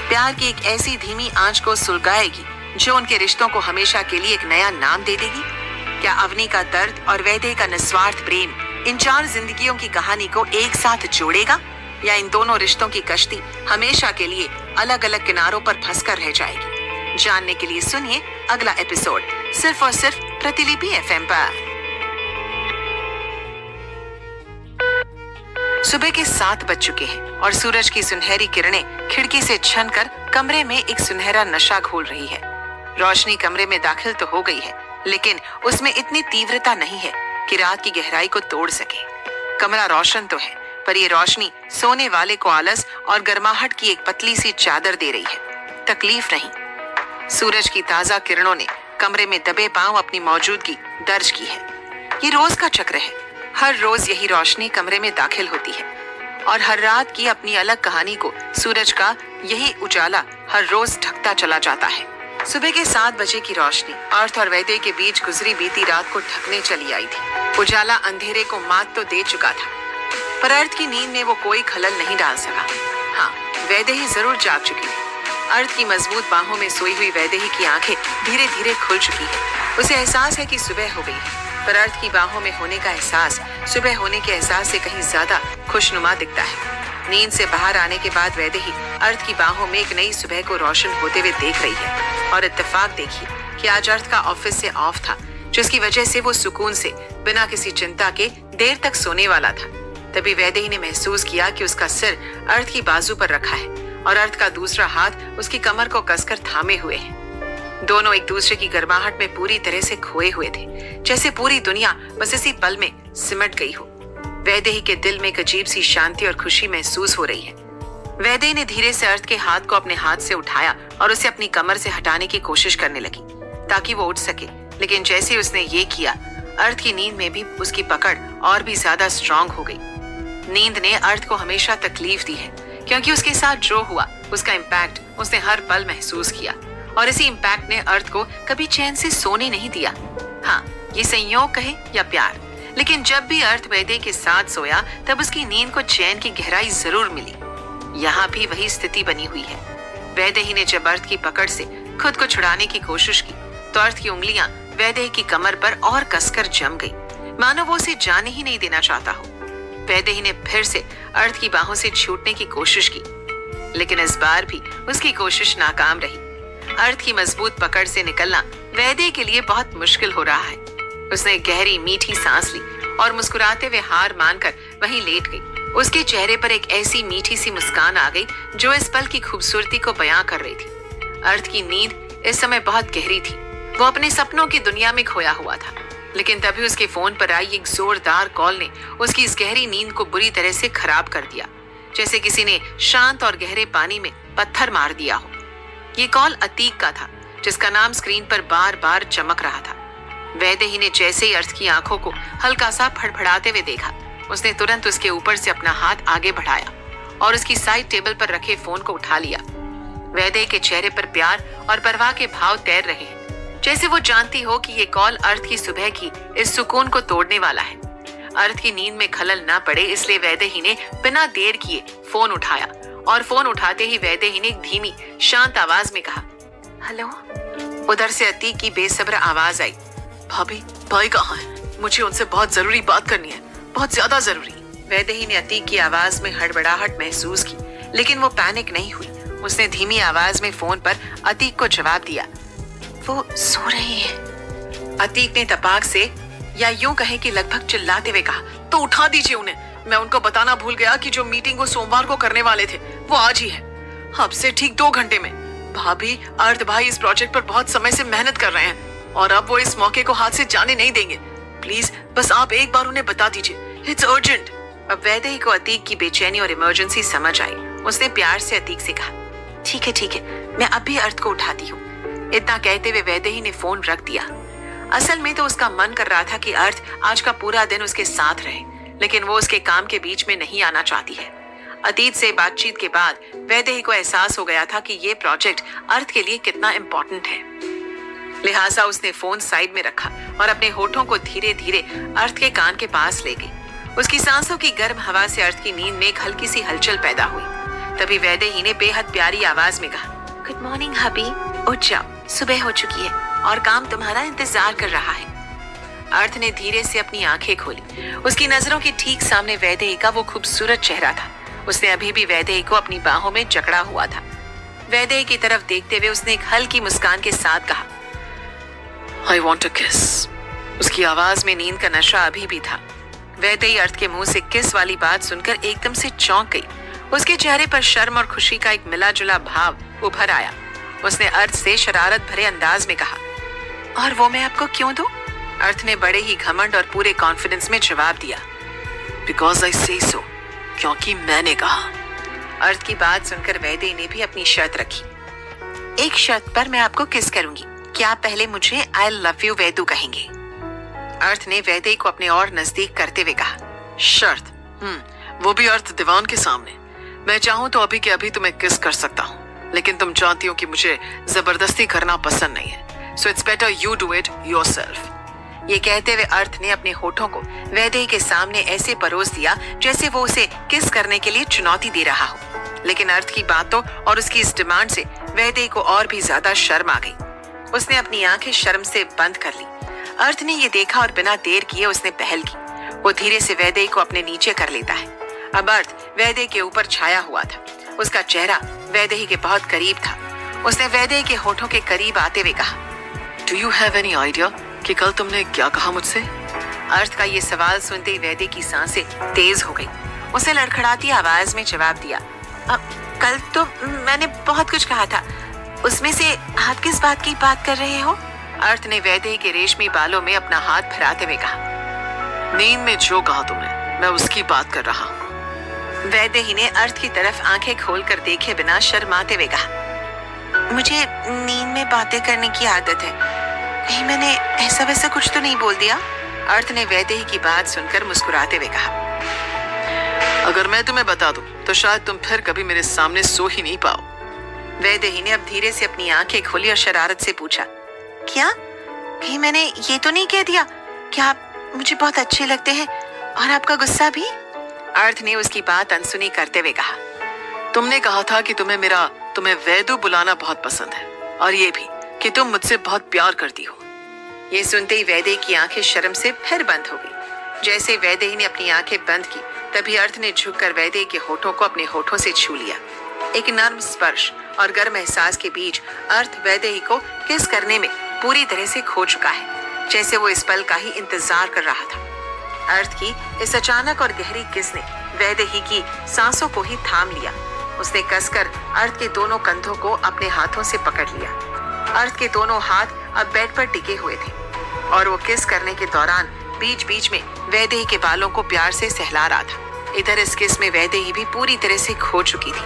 प्यार की एक ऐसी धीमी आंच को सुलगाएगी जो उनके रिश्तों को हमेशा के लिए एक नया नाम दे देगी? क्या अवनी का दर्द और वैदेही का निस्वार्थ प्रेम इन 4 जिंदगियों की कहानी को एक साथ जोड़ेगा या इन दोनों रिश्तों की कश्ती हमेशा के लिए अलग अलग किनारों पर फंसकर रह जाएगी? जानने के लिए सुनिए अगला एपिसोड सिर्फ और सिर्फ प्रतिलिपि एफएम पर। सुबह के 7 बज चुके हैं और सूरज की सुनहरी किरणें खिड़की से छनकर कमरे में एक सुनहरा नशा घोल रही है। रोशनी कमरे में दाखिल तो हो गई है, लेकिन उसमें इतनी तीव्रता नहीं है कि रात की गहराई को तोड़ सके। कमरा रोशन तो है, पर ये रोशनी सोने वाले को आलस और गर्माहट की एक पतली सी चादर दे रही है, तकलीफ नहीं। सूरज की ताजा किरणों ने कमरे में दबे पांव अपनी मौजूदगी दर्ज की है। ये रोज का चक्र है। हर रोज यही रोशनी कमरे में दाखिल होती है और हर रात की अपनी अलग कहानी को सूरज का यही उजाला हर रोज ढकता चला जाता है। सुबह के 7 बजे की रोशनी अर्थ और वैदे के बीच गुजरी बीती रात को ढकने चली आई थी। उजाला अंधेरे को मात तो दे चुका था, पर अर्थ की नींद में वो कोई खलल नहीं डाल सका। हाँ, वैदेही जरूर जाग चुकी थी। अर्थ की मजबूत बाहों में सोई हुई वैदेही की आंखें धीरे धीरे खुल चुकी है। उसे एहसास है कि सुबह हो गई है, पर अर्थ की बाहों में होने का एहसास सुबह होने के एहसास से कहीं ज्यादा खुशनुमा दिखता है। नींद से बाहर आने के बाद वैदेही अर्थ की बाहों में एक नई सुबह को रोशन होते हुए देख रही है। और इत्तेफाक देखिए कि आज अर्थ का ऑफिस से ऑफ था, जिसकी वजह से वो सुकून से बिना किसी चिंता के देर तक सोने वाला था। तभी वैदेही ने महसूस किया कि उसका सिर अर्थ की बाजू पर रखा है और अर्थ का दूसरा हाथ उसकी कमर को कसकर थामे हुए है। दोनों एक दूसरे की गर्माहट में पूरी तरह से खोए हुए थे, जैसे पूरी दुनिया बस इसी पल में सिमट गई हो। वैदेही के दिल में एक अजीब सी शांति और खुशी महसूस हो रही है। वैदेही ने धीरे से अर्थ के हाथ को अपने हाथ से उठाया और उसे अपनी कमर से हटाने की कोशिश करने लगी ताकि वो उठ सके, लेकिन जैसे उसने ये किया, अर्थ की नींद में भी उसकी पकड़ और भी ज्यादा स्ट्रांग हो गई। नींद ने अर्थ को हमेशा तकलीफ दी है, क्योंकि उसके साथ जो हुआ उसका इम्पैक्ट उसने हर पल महसूस किया और इसी इम्पैक्ट ने अर्थ को कभी चैन से सोने नहीं दिया। हाँ, ये संयोग कहे या प्यार, लेकिन जब भी अर्थ वैदेही के साथ सोया तब उसकी नींद को चैन की गहराई जरूर मिली। यहाँ भी वही स्थिति बनी हुई है। वैदेही ने जब अर्थ की पकड़ से खुद को छुड़ाने की कोशिश की तो अर्थ की उंगलियां वैदेही की कमर पर और कसकर जम गई, मानो वो उसे जाने ही नहीं देना चाहता हो। वैदेही ने फिर से अर्थ की बाहों से छूटने की कोशिश की, लेकिन इस बार भी उसकी कोशिश नाकाम रही। अर्थ की मजबूत पकड़ से निकलना वैदेही के लिए बहुत मुश्किल हो रहा है। उसने गहरी मीठी सांस ली और मुस्कुराते हुए हार मानकर वहीं लेट गई। उसके चेहरे पर एक ऐसी मीठी सी मुस्कान आ गई जो इस पल की खूबसूरती को बयां कर रही थी। अर्थ की नींद इस समय बहुत गहरी थी। वो अपने सपनों की दुनिया में खोया हुआ था, लेकिन तभी उसके फोन पर आई एक जोरदार कॉल ने उसकी इस गहरी नींद को बुरी तरह से खराब कर दिया, जैसे किसी ने शांत और गहरे पानी में पत्थर मार दिया हो। ये कॉल अतीक का था, जिसका नाम स्क्रीन पर बार बार चमक रहा था। वैदेही ने जैसे ही अर्थ की आंखों को हल्का सा फड़फड़ाते हुए देखा, उसने तुरंत उसके ऊपर से अपना हाथ आगे बढ़ाया और उसकी साइड टेबल पर रखे फोन को उठा लिया। वैदेही के चेहरे पर प्यार और परवाह के भाव तैर रहे हैं, जैसे वो जानती हो कि ये कॉल अर्थ की सुबह की इस सुकून को तोड़ने वाला है। अर्थ की नींद में खलल ना पड़े, इसलिए वैदेही ने बिना देर किए फोन उठाया और फोन उठाते ही वैदेही ने एक धीमी शांत आवाज में कहा, हेलो। उधर से अतीक की बेसब्र आवाज आई, भाभी, भाई कहाँ है? मुझे उनसे बहुत जरूरी बात करनी है, बहुत ज्यादा जरूरी। वैदेही ने अतीक की आवाज में हड़बड़ाहट महसूस की, लेकिन वो पैनिक नहीं हुई। उसने धीमी आवाज में फोन पर अतीक को जवाब दिया, वो सो रही है। अतीक ने तपाक से, या यूं कहे कि लगभग चिल्लाते हुए कहा, तो उठा दीजिए उन्हें। मैं उनको बताना भूल गया कि जो मीटिंग वो सोमवार को करने वाले थे वो आज ही है, अब से ठीक 2 घंटे में। भाभी, अर्थ भाई इस प्रोजेक्ट पर बहुत समय से मेहनत कर रहे हैं और अब वो इस मौके को हाथ से जाने नहीं देंगे। प्लीज बस आप एक बार उन्हें बता दीजिए, इट्स अर्जेंट। अब वैदेही को अतीक की बेचैनी और इमरजेंसी समझ आई। उसने प्यार से अतीक से कहा, ठीक है, मैं अभी अर्थ को उठाती हूँ। इतना कहते हुए वैदेही ने फोन रख दिया। असल में तो उसका मन कर रहा था कि अर्थ आज का पूरा दिन उसके साथ रहे, लेकिन वो उसके काम के बीच में नहीं आना चाहती है। अतीत से बातचीत के बाद वैदेही को एहसास हो गया था कि ये प्रोजेक्ट अर्थ के लिए कितना इम्पोर्टेंट है। लिहाजा उसने फोन साइड में रखा और अपने होठों को धीरे धीरे अर्थ के कान के पास ले गई। उसकी सांसों की गर्म हवा से अर्थ की नींद में एक हल्की सी हलचल पैदा हुई। तभी वैदेही ने बेहद प्यारी आवाज में कहा, गुड मॉर्निंग हबी, उठ जाओ, सुबह हो चुकी है और काम तुम्हारा इंतजार कर रहा है। अर्थ ने धीरे से अपनी आंखें खोली। उसकी नजरों के ठीक सामने वैदेही का वो खूबसूरत चेहरा था। उसने अभी भी वैदेही को अपनी बाहों में जकड़ा हुआ था। वैदेही की तरफ देखते हुए उसने एक हल्की मुस्कान के साथ कहा, I want a kiss. उसकी आवाज में नींद का नशा अभी भी था। वैदेही अर्थ के मुंह से किस वाली बात सुनकर एकदम से चौंक गई। उसके चेहरे पर शर्म और खुशी का एक मिला जुला भाव उभर आया। उसने अर्थ से शरारत भरे अंदाज में कहा, और वो मैं आपको क्यों दूं? अर्थ ने बड़े ही घमंड और पूरे कॉन्फिडेंस में जवाब दिया, Because I say so. क्योंकि मैंने कहा। अर्थ की बात सुनकर वैदेही ने भी अपनी शर्त रखी। एक शर्त पर मैं आपको किस करूंगी। क्या आप पहले मुझे आई लव यू वैदू कहेंगे? अर्थ ने वैदेही को अपने और नजदीक करते हुए कहा, शर्त? वो भी अर्थ दीवान के सामने। मैं चाहूं तो अभी के अभी तुम्हें किस कर सकता हूँ, लेकिन तुम जानती हो कि मुझे जबरदस्ती करना पसंद नहीं है। So it's better you do it yourself. ये कहते हुए अर्थ ने अपने होठों को वैदेही के सामने ऐसे परोस दिया जैसे वो उसे किस करने के लिए चुनौती दे रहा हो। लेकिन अर्थ की बातों और उसकी इस डिमांड से वैदेही को और भी ज्यादा शर्म आ गई। उसने अपनी आंखें शर्म से बंद कर ली। अर्थ ने ये देखा और बिना देर किए उसने पहल की। वो धीरे से वैदेही को अपने नीचे कर लेता है। अब अर्थ वैदेही के ऊपर छाया हुआ था। उसका चेहरा वैदेही के बहुत करीब था। उसने वैदेही के होठों के करीब आते हुए कहा, Do you have any idea कि कल तुमने क्या कहा मुझसे? अर्थ का ये सवाल सुनते ही वैदेही की सांसें तेज हो गई। उसने लड़खड़ाती आवाज में जवाब दिया, कल तो मैंने बहुत कुछ कहा था। उसमें से आप किस बात की बात कर रहे हो? अर्थ ने वैदेही के रेशमी बालों में अपना हाथ फैलाते हुए कहा, नींद में जो कहा तुमने मैं उसकी बात कर रहा हूँ। वैदेही ने अर्थ की तरफ आंखें खोलकर देखे बिना शर्माते हुए कहा, मुझे नींद में बातें करने की आदत है। कहीं मैंने ऐसा वैसा कुछ तो नहीं बोल दिया? अर्थ ने वैदेही की बात सुनकर मुस्कुराते हुए कहा, अगर मैं तुम्हें बता दूं तो शायद तुम फिर कभी मेरे सामने सो ही नहीं पाओ। वैदेही ने अब धीरे से अपनी आंखें खोली और शरारत से पूछा, क्या? कहीं मैंने ये तो नहीं कह दिया कि आप मुझे बहुत अच्छे लगते हैं और आपका गुस्सा भी? अर्थ ने उसकी बात अनसुनी करते हुए कहा, तुमने कहा था कि तुम्हें वैदू बुलाना बहुत पसंद है और ये भी कि तुम मुझसे बहुत प्यार करती हो। ये सुनते ही वैदेही की आंखें शर्म से फिर बंद हो गई। जैसे वैदेही ने अपनी आंखें बंद की तभी अर्थ ने झुककर वैदेही के होठों को अपने होठों से छू लिया। एक नर्म स्पर्श और गर्म एहसास के बीच अर्थ वैदेही को किस करने में पूरी तरह से खो चुका है, जैसे वो इस पल का ही इंतजार कर रहा था। अर्थ की इस अचानक और गहरी किस ने वैदेही की सांसों को ही थाम लिया। उसने कसकर अर्थ के दोनों कंधों को अपने हाथों से पकड़ लिया। अर्थ के दोनों हाथ अब बेड पर टिके हुए थे और वो किस करने के दौरान बीच बीच में वैदेही के बालों को प्यार से सहला रहा था। इधर इस किस में वैदेही भी पूरी तरह से खो चुकी थी।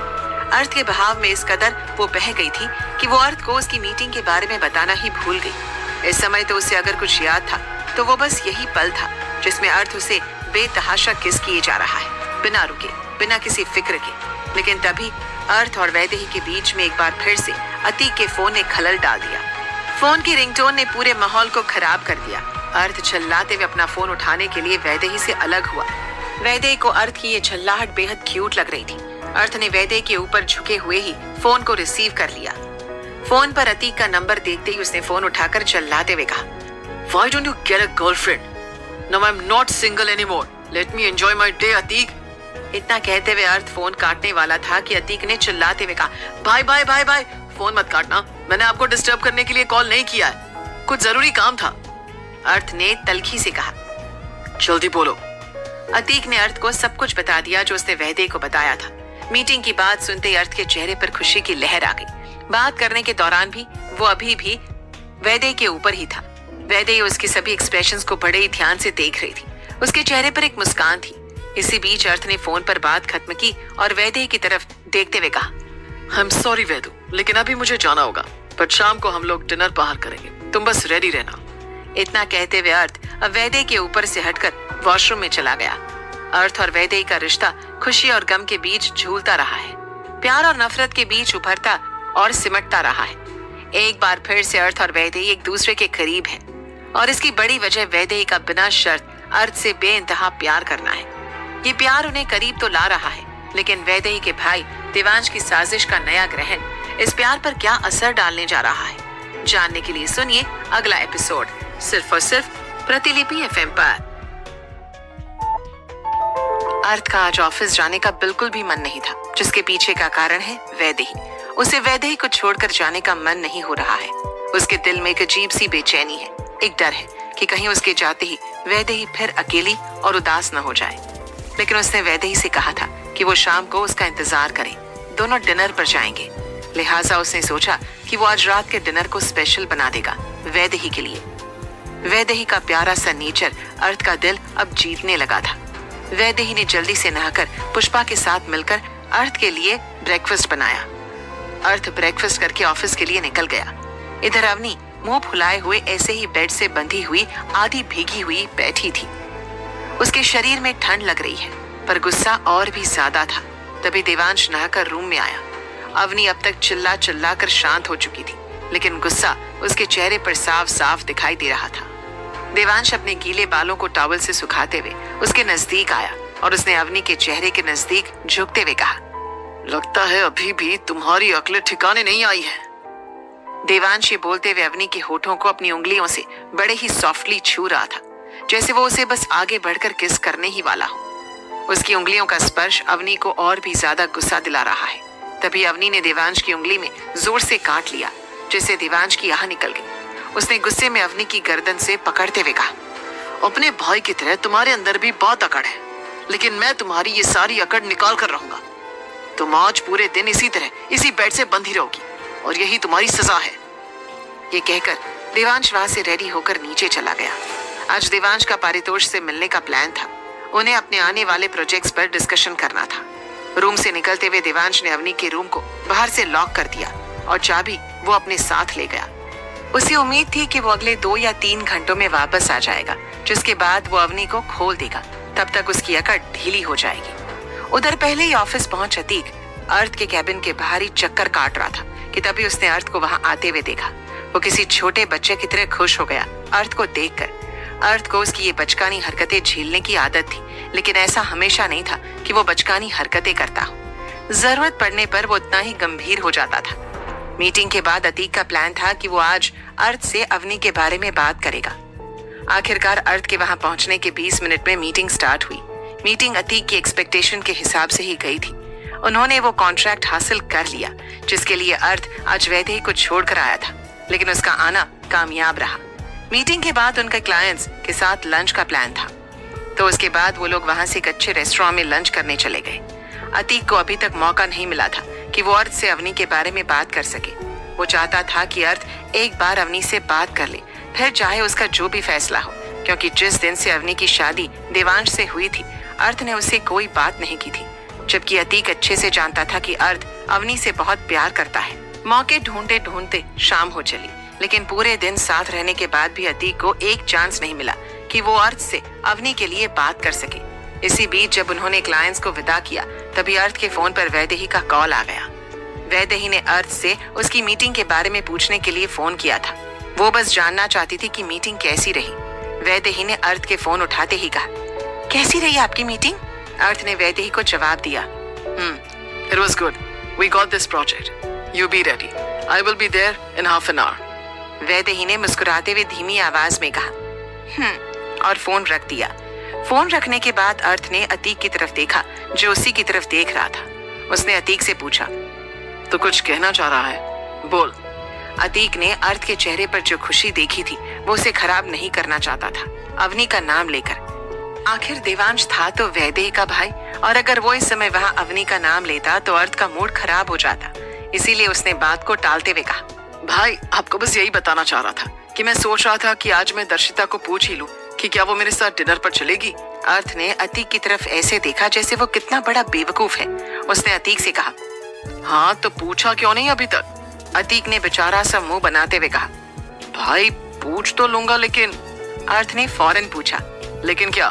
अर्थ के बहाव में इस कदर वो बह गई थी कि वो अर्थ को उसकी मीटिंग के बारे में बताना ही भूल गई। इस समय तो उसे अगर कुछ याद था तो वो बस यही पल था जिसमें अर्थ उसे बेतहाशा किस किए जा रहा है, बिना रुके, बिना किसी फिक्र के। लेकिन तभी अर्थ और वैदेही के बीच में एक बार फिर से अतीक के फोन ने खलल डाल दिया। फोन की रिंगटोन ने पूरे माहौल को खराब कर दिया। अर्थ चिल्लाते हुए अपना फोन उठाने के लिए वैदेही से अलग हुआ। वैदेही को अर्थ की ये चिल्लाहट बेहद क्यूट लग रही थी। अर्थ ने वैदेही के ऊपर झुके हुए ही फोन को रिसीव कर लिया। फोन पर अतीक का नंबर देखते ही उसने फोन उठाकर चिल्लाते हुए कहा, Why don't you get a girlfriend? Now I'm not single anymore. Let me enjoy my day, Atiq. इतना कहते हुए अर्थ फोन काटने वाला था कि अतीक ने चिल्लाते हुए कहा, भाई भाई भाई भाई, फोन मत काटना। मैंने आपको डिस्टर्ब करने के लिए कॉल नहीं किया है, कुछ जरूरी काम था। अर्थ ने तल्खी से कहा, जल्दी बोलो। अतीक ने अर्थ को सब कुछ बता दिया जो उसने वैदेही को बताया था। मीटिंग की बात सुनते ही अर्थ के चेहरे पर खुशी की लहर आ गई। बात करने के दौरान भी वो अभी भी वैदेही के ऊपर ही था। वैदेही उसके सभी एक्सप्रेशंस को बड़े ही ध्यान से देख रही थी। उसके चेहरे पर एक मुस्कान थी। इसी बीच अर्थ ने फोन पर बात खत्म की और वैदेही की तरफ देखते हुए कहा, आई एम सॉरी वैदू, लेकिन अभी मुझे जाना होगा, पर शाम को हम लोग डिनर बाहर करेंगे, तुम बस रेडी रहना। इतना कहते हुए अर्थ अब वैदेही के ऊपर से हटकर वॉशरूम में चला गया। अर्थ और वैदेही का रिश्ता खुशी और गम के बीच झूलता रहा है, प्यार और नफरत के बीच उभरता और सिमटता रहा है। एक बार फिर से अर्थ और वैदेही एक दूसरे के करीब है और इसकी बड़ी वजह वैदेही का बिना शर्त अर्थ से बेइंतहा प्यार करना है। ये प्यार उन्हें करीब तो ला रहा है, लेकिन वैदेही के भाई देवांश की साजिश का नया ग्रहण इस प्यार पर क्या असर डालने जा रहा है, जानने के लिए सुनिए अगला एपिसोड सिर्फ और सिर्फ प्रतिलिपि एफएम पर। अर्थ का आज ऑफिस जाने का बिल्कुल भी मन नहीं था, जिसके पीछे का कारण है वैदेही। उसे वैदेही को छोड़कर जाने का मन नहीं हो रहा है। उसके दिल में एक अजीब सी बेचैनी है, एक डर है कि कहीं उसके जाते ही वैदेही फिर अकेली और उदास न हो जाए। लेकिन उसने वैदेही से कहा था कि वो शाम को उसका इंतजार करे, दोनों डिनर पर जाएंगे। लिहाजा उसने सोचा कि वो आज रात के डिनर को स्पेशल बना देगा वैदेही के लिए। वैदेही का प्यारा सा नेचर अर्थ का दिल अब जीतने लगा था। वैदेही ने जल्दी से नहाकर पुष्पा के साथ मिलकर अर्थ के लिए ब्रेकफास्ट बनाया। अर्थ ब्रेकफास्ट करके ऑफिस के लिए निकल गया। इधर अवनी मुंह फुलाए हुए ऐसे ही बेड से बंधी हुई आधी भीगी हुई बैठी थी। उसके शरीर में ठंड लग रही है, पर गुस्सा और भी ज्यादा था। तभी देवांश नहाकर रूम में आया। अवनी अब तक चिल्ला चिल्ला कर शांत हो चुकी थी, लेकिन गुस्सा उसके चेहरे पर साफ साफ दिखाई दे रहा था। देवांश अपने गीले बालों को टॉवल से सुखाते हुए उसके नजदीक आया और उसने अवनी के चेहरे के नजदीक झुकते हुए कहा, लगता है अभी भी तुम्हारी अक्ल ठिकाने नहीं आई है। देवांश ये बोलते हुए अवनी के होठों को अपनी उंगलियों से बड़े ही सॉफ्टली छू रहा था, जैसे वो उसे बस आगे बढ़कर किस करने ही वाला हो। उसकी उंगलियों का स्पर्श अवनी को और भी ज्यादा गुस्सा दिला रहा है। तभी अवनी ने देवांश की उंगली में जोर से काट लिया, जिससे देवांश की आह निकल गई। उसने गुस्से में अवनी की गर्दन से पकड़ते हुए कहा, अपने भाई की तरह तुम्हारे अंदर भी बहुत अकड़ है, लेकिन मैं तुम्हारी ये सारी अकड़ निकाल कर रहूंगा। तुम आज पूरे दिन इसी तरह इसी बेड से बंधी रहोगी और यही तुम्हारी सजा है। ये कहकर देवांश वहां से रेडी होकर नीचे चला गया। आज देवांश का पारितोष से मिलने का प्लान था। उन्हें अपने आने वाले प्रोजेक्ट्स पर डिस्कशन करना था। रूम से निकलते हुए देवांश ने अवनी के रूम को बाहर से लॉक कर दिया और चाबी वो अपने साथ ले गया। उसे उम्मीद थी कि वो अगले 2 या 3 घंटों में वापस आ जाएगा, जिसके बाद वो अवनी को खोल देगा। तब तक उसकी अकड़ ढीली हो जाएगी। उधर पहले ही ऑफिस पहुंच अतीक अर्थ के कैबिन के बाहर ही चक्कर काट रहा था कि तभी उसने अर्थ को वहां आते हुए देखा। वो किसी छोटे बच्चे की तरह खुश हो गया अर्थ को देखकर। अर्थ को उसकी ये बचकानी हरकतें झेलने की आदत थी, लेकिन ऐसा हमेशा नहीं था कि वो बचकानी हरकतें करता हो। जरूरत पड़ने पर वो उतना ही गंभीर हो जाता था। मीटिंग के बाद अतीक का प्लान था कि वो आज अर्थ से अवनी के बारे में बात करेगा। आखिरकार अर्थ के वहां पहुंचने के 20 मिनट में मीटिंग स्टार्ट हुई। मीटिंग अतीक की एक्सपेक्टेशन के हिसाब से ही गई थी। उन्होंने वो कॉन्ट्रैक्ट हासिल कर लिया जिसके लिए अर्थ आज वैदेही को छोड़कर आया था, लेकिन उसका आना कामयाब रहा। मीटिंग के बाद उनके क्लाइंट्स के साथ लंच का प्लान था, तो उसके बाद वो लोग वहां से एक अच्छे रेस्टोरेंट में लंच करने चले गए। अतीक को अभी तक मौका नहीं मिला था कि वो अर्थ से अवनी के बारे में बात कर सके। वो चाहता था कि अर्थ एक बार अवनी से बात कर ले, फिर चाहे उसका जो भी फैसला हो, क्योंकि जिस दिन से अवनी की शादी देवांश से हुई थी अर्थ ने उससे कोई बात नहीं की थी, जबकि अतीक अच्छे से जानता था कि अर्थ अवनी से बहुत प्यार करता है। मौके ढूंढते ढूंढते शाम हो चली, लेकिन पूरे दिन साथ रहने के बाद भी अतीक को एक चांस नहीं मिला कि वो अर्थ से अवनी के लिए बात कर सके। इसी बीच जब उन्होंने क्लाइंट्स को विदा किया, तभी अर्थ के फोन पर वैदेही का कॉल आ गया। वैदेही ने अर्थ से उसकी मीटिंग के बारे में पूछने के लिए फोन किया था। वो बस जानना चाहती थी कि मीटिंग कैसी रही। वैदेही ने अर्थ के फोन उठाते ही कहा, कैसी रही आपकी मीटिंग? अर्थ ने वैदेही को जवाब दिया, It was good. We got this project. You be ready. I will be there in half an hour. Vaidehi ने मुस्कुराते हुए धीमी आवाज में कहा, और फोन रख दिया। फोन रखने के बाद अर्थ ने अतीक की तरफ देखा, जो उसी की तरफ देख रहा था। उसने अतीक से पूछा, तो कुछ कहना चाह रहा है? बोल। अतीक ने अर्थ के चेहरे पर जो खुशी देखी थी वो उसे खराब नहीं करना चाहता था, अवनी का नाम लेकर। आखिर देवांश था तो वैदेही का भाई, और अगर वो इस समय वहां अवनी का नाम लेता तो अर्थ का मूड खराब हो जाता। इसीलिए उसने बात को टालते हुए कहा, भाई आपको बस यही बताना चाह रहा था कि मैं सोच रहा था कि आज मैं दर्शिता को पूछ ही लूं कि क्या वो मेरे साथ डिनर पर चलेगी। अर्थ ने अतीक की तरफ ऐसे देखा जैसे वो कितना बड़ा बेवकूफ है। उसने अतीक से कहा, हाँ तो पूछा क्यों नहीं अभी तक? अतीक ने बेचारा सा मुंह बनाते हुए कहा, भाई पूछ तो लूंगा, लेकिन। अर्थ ने फौरन पूछा, लेकिन क्या?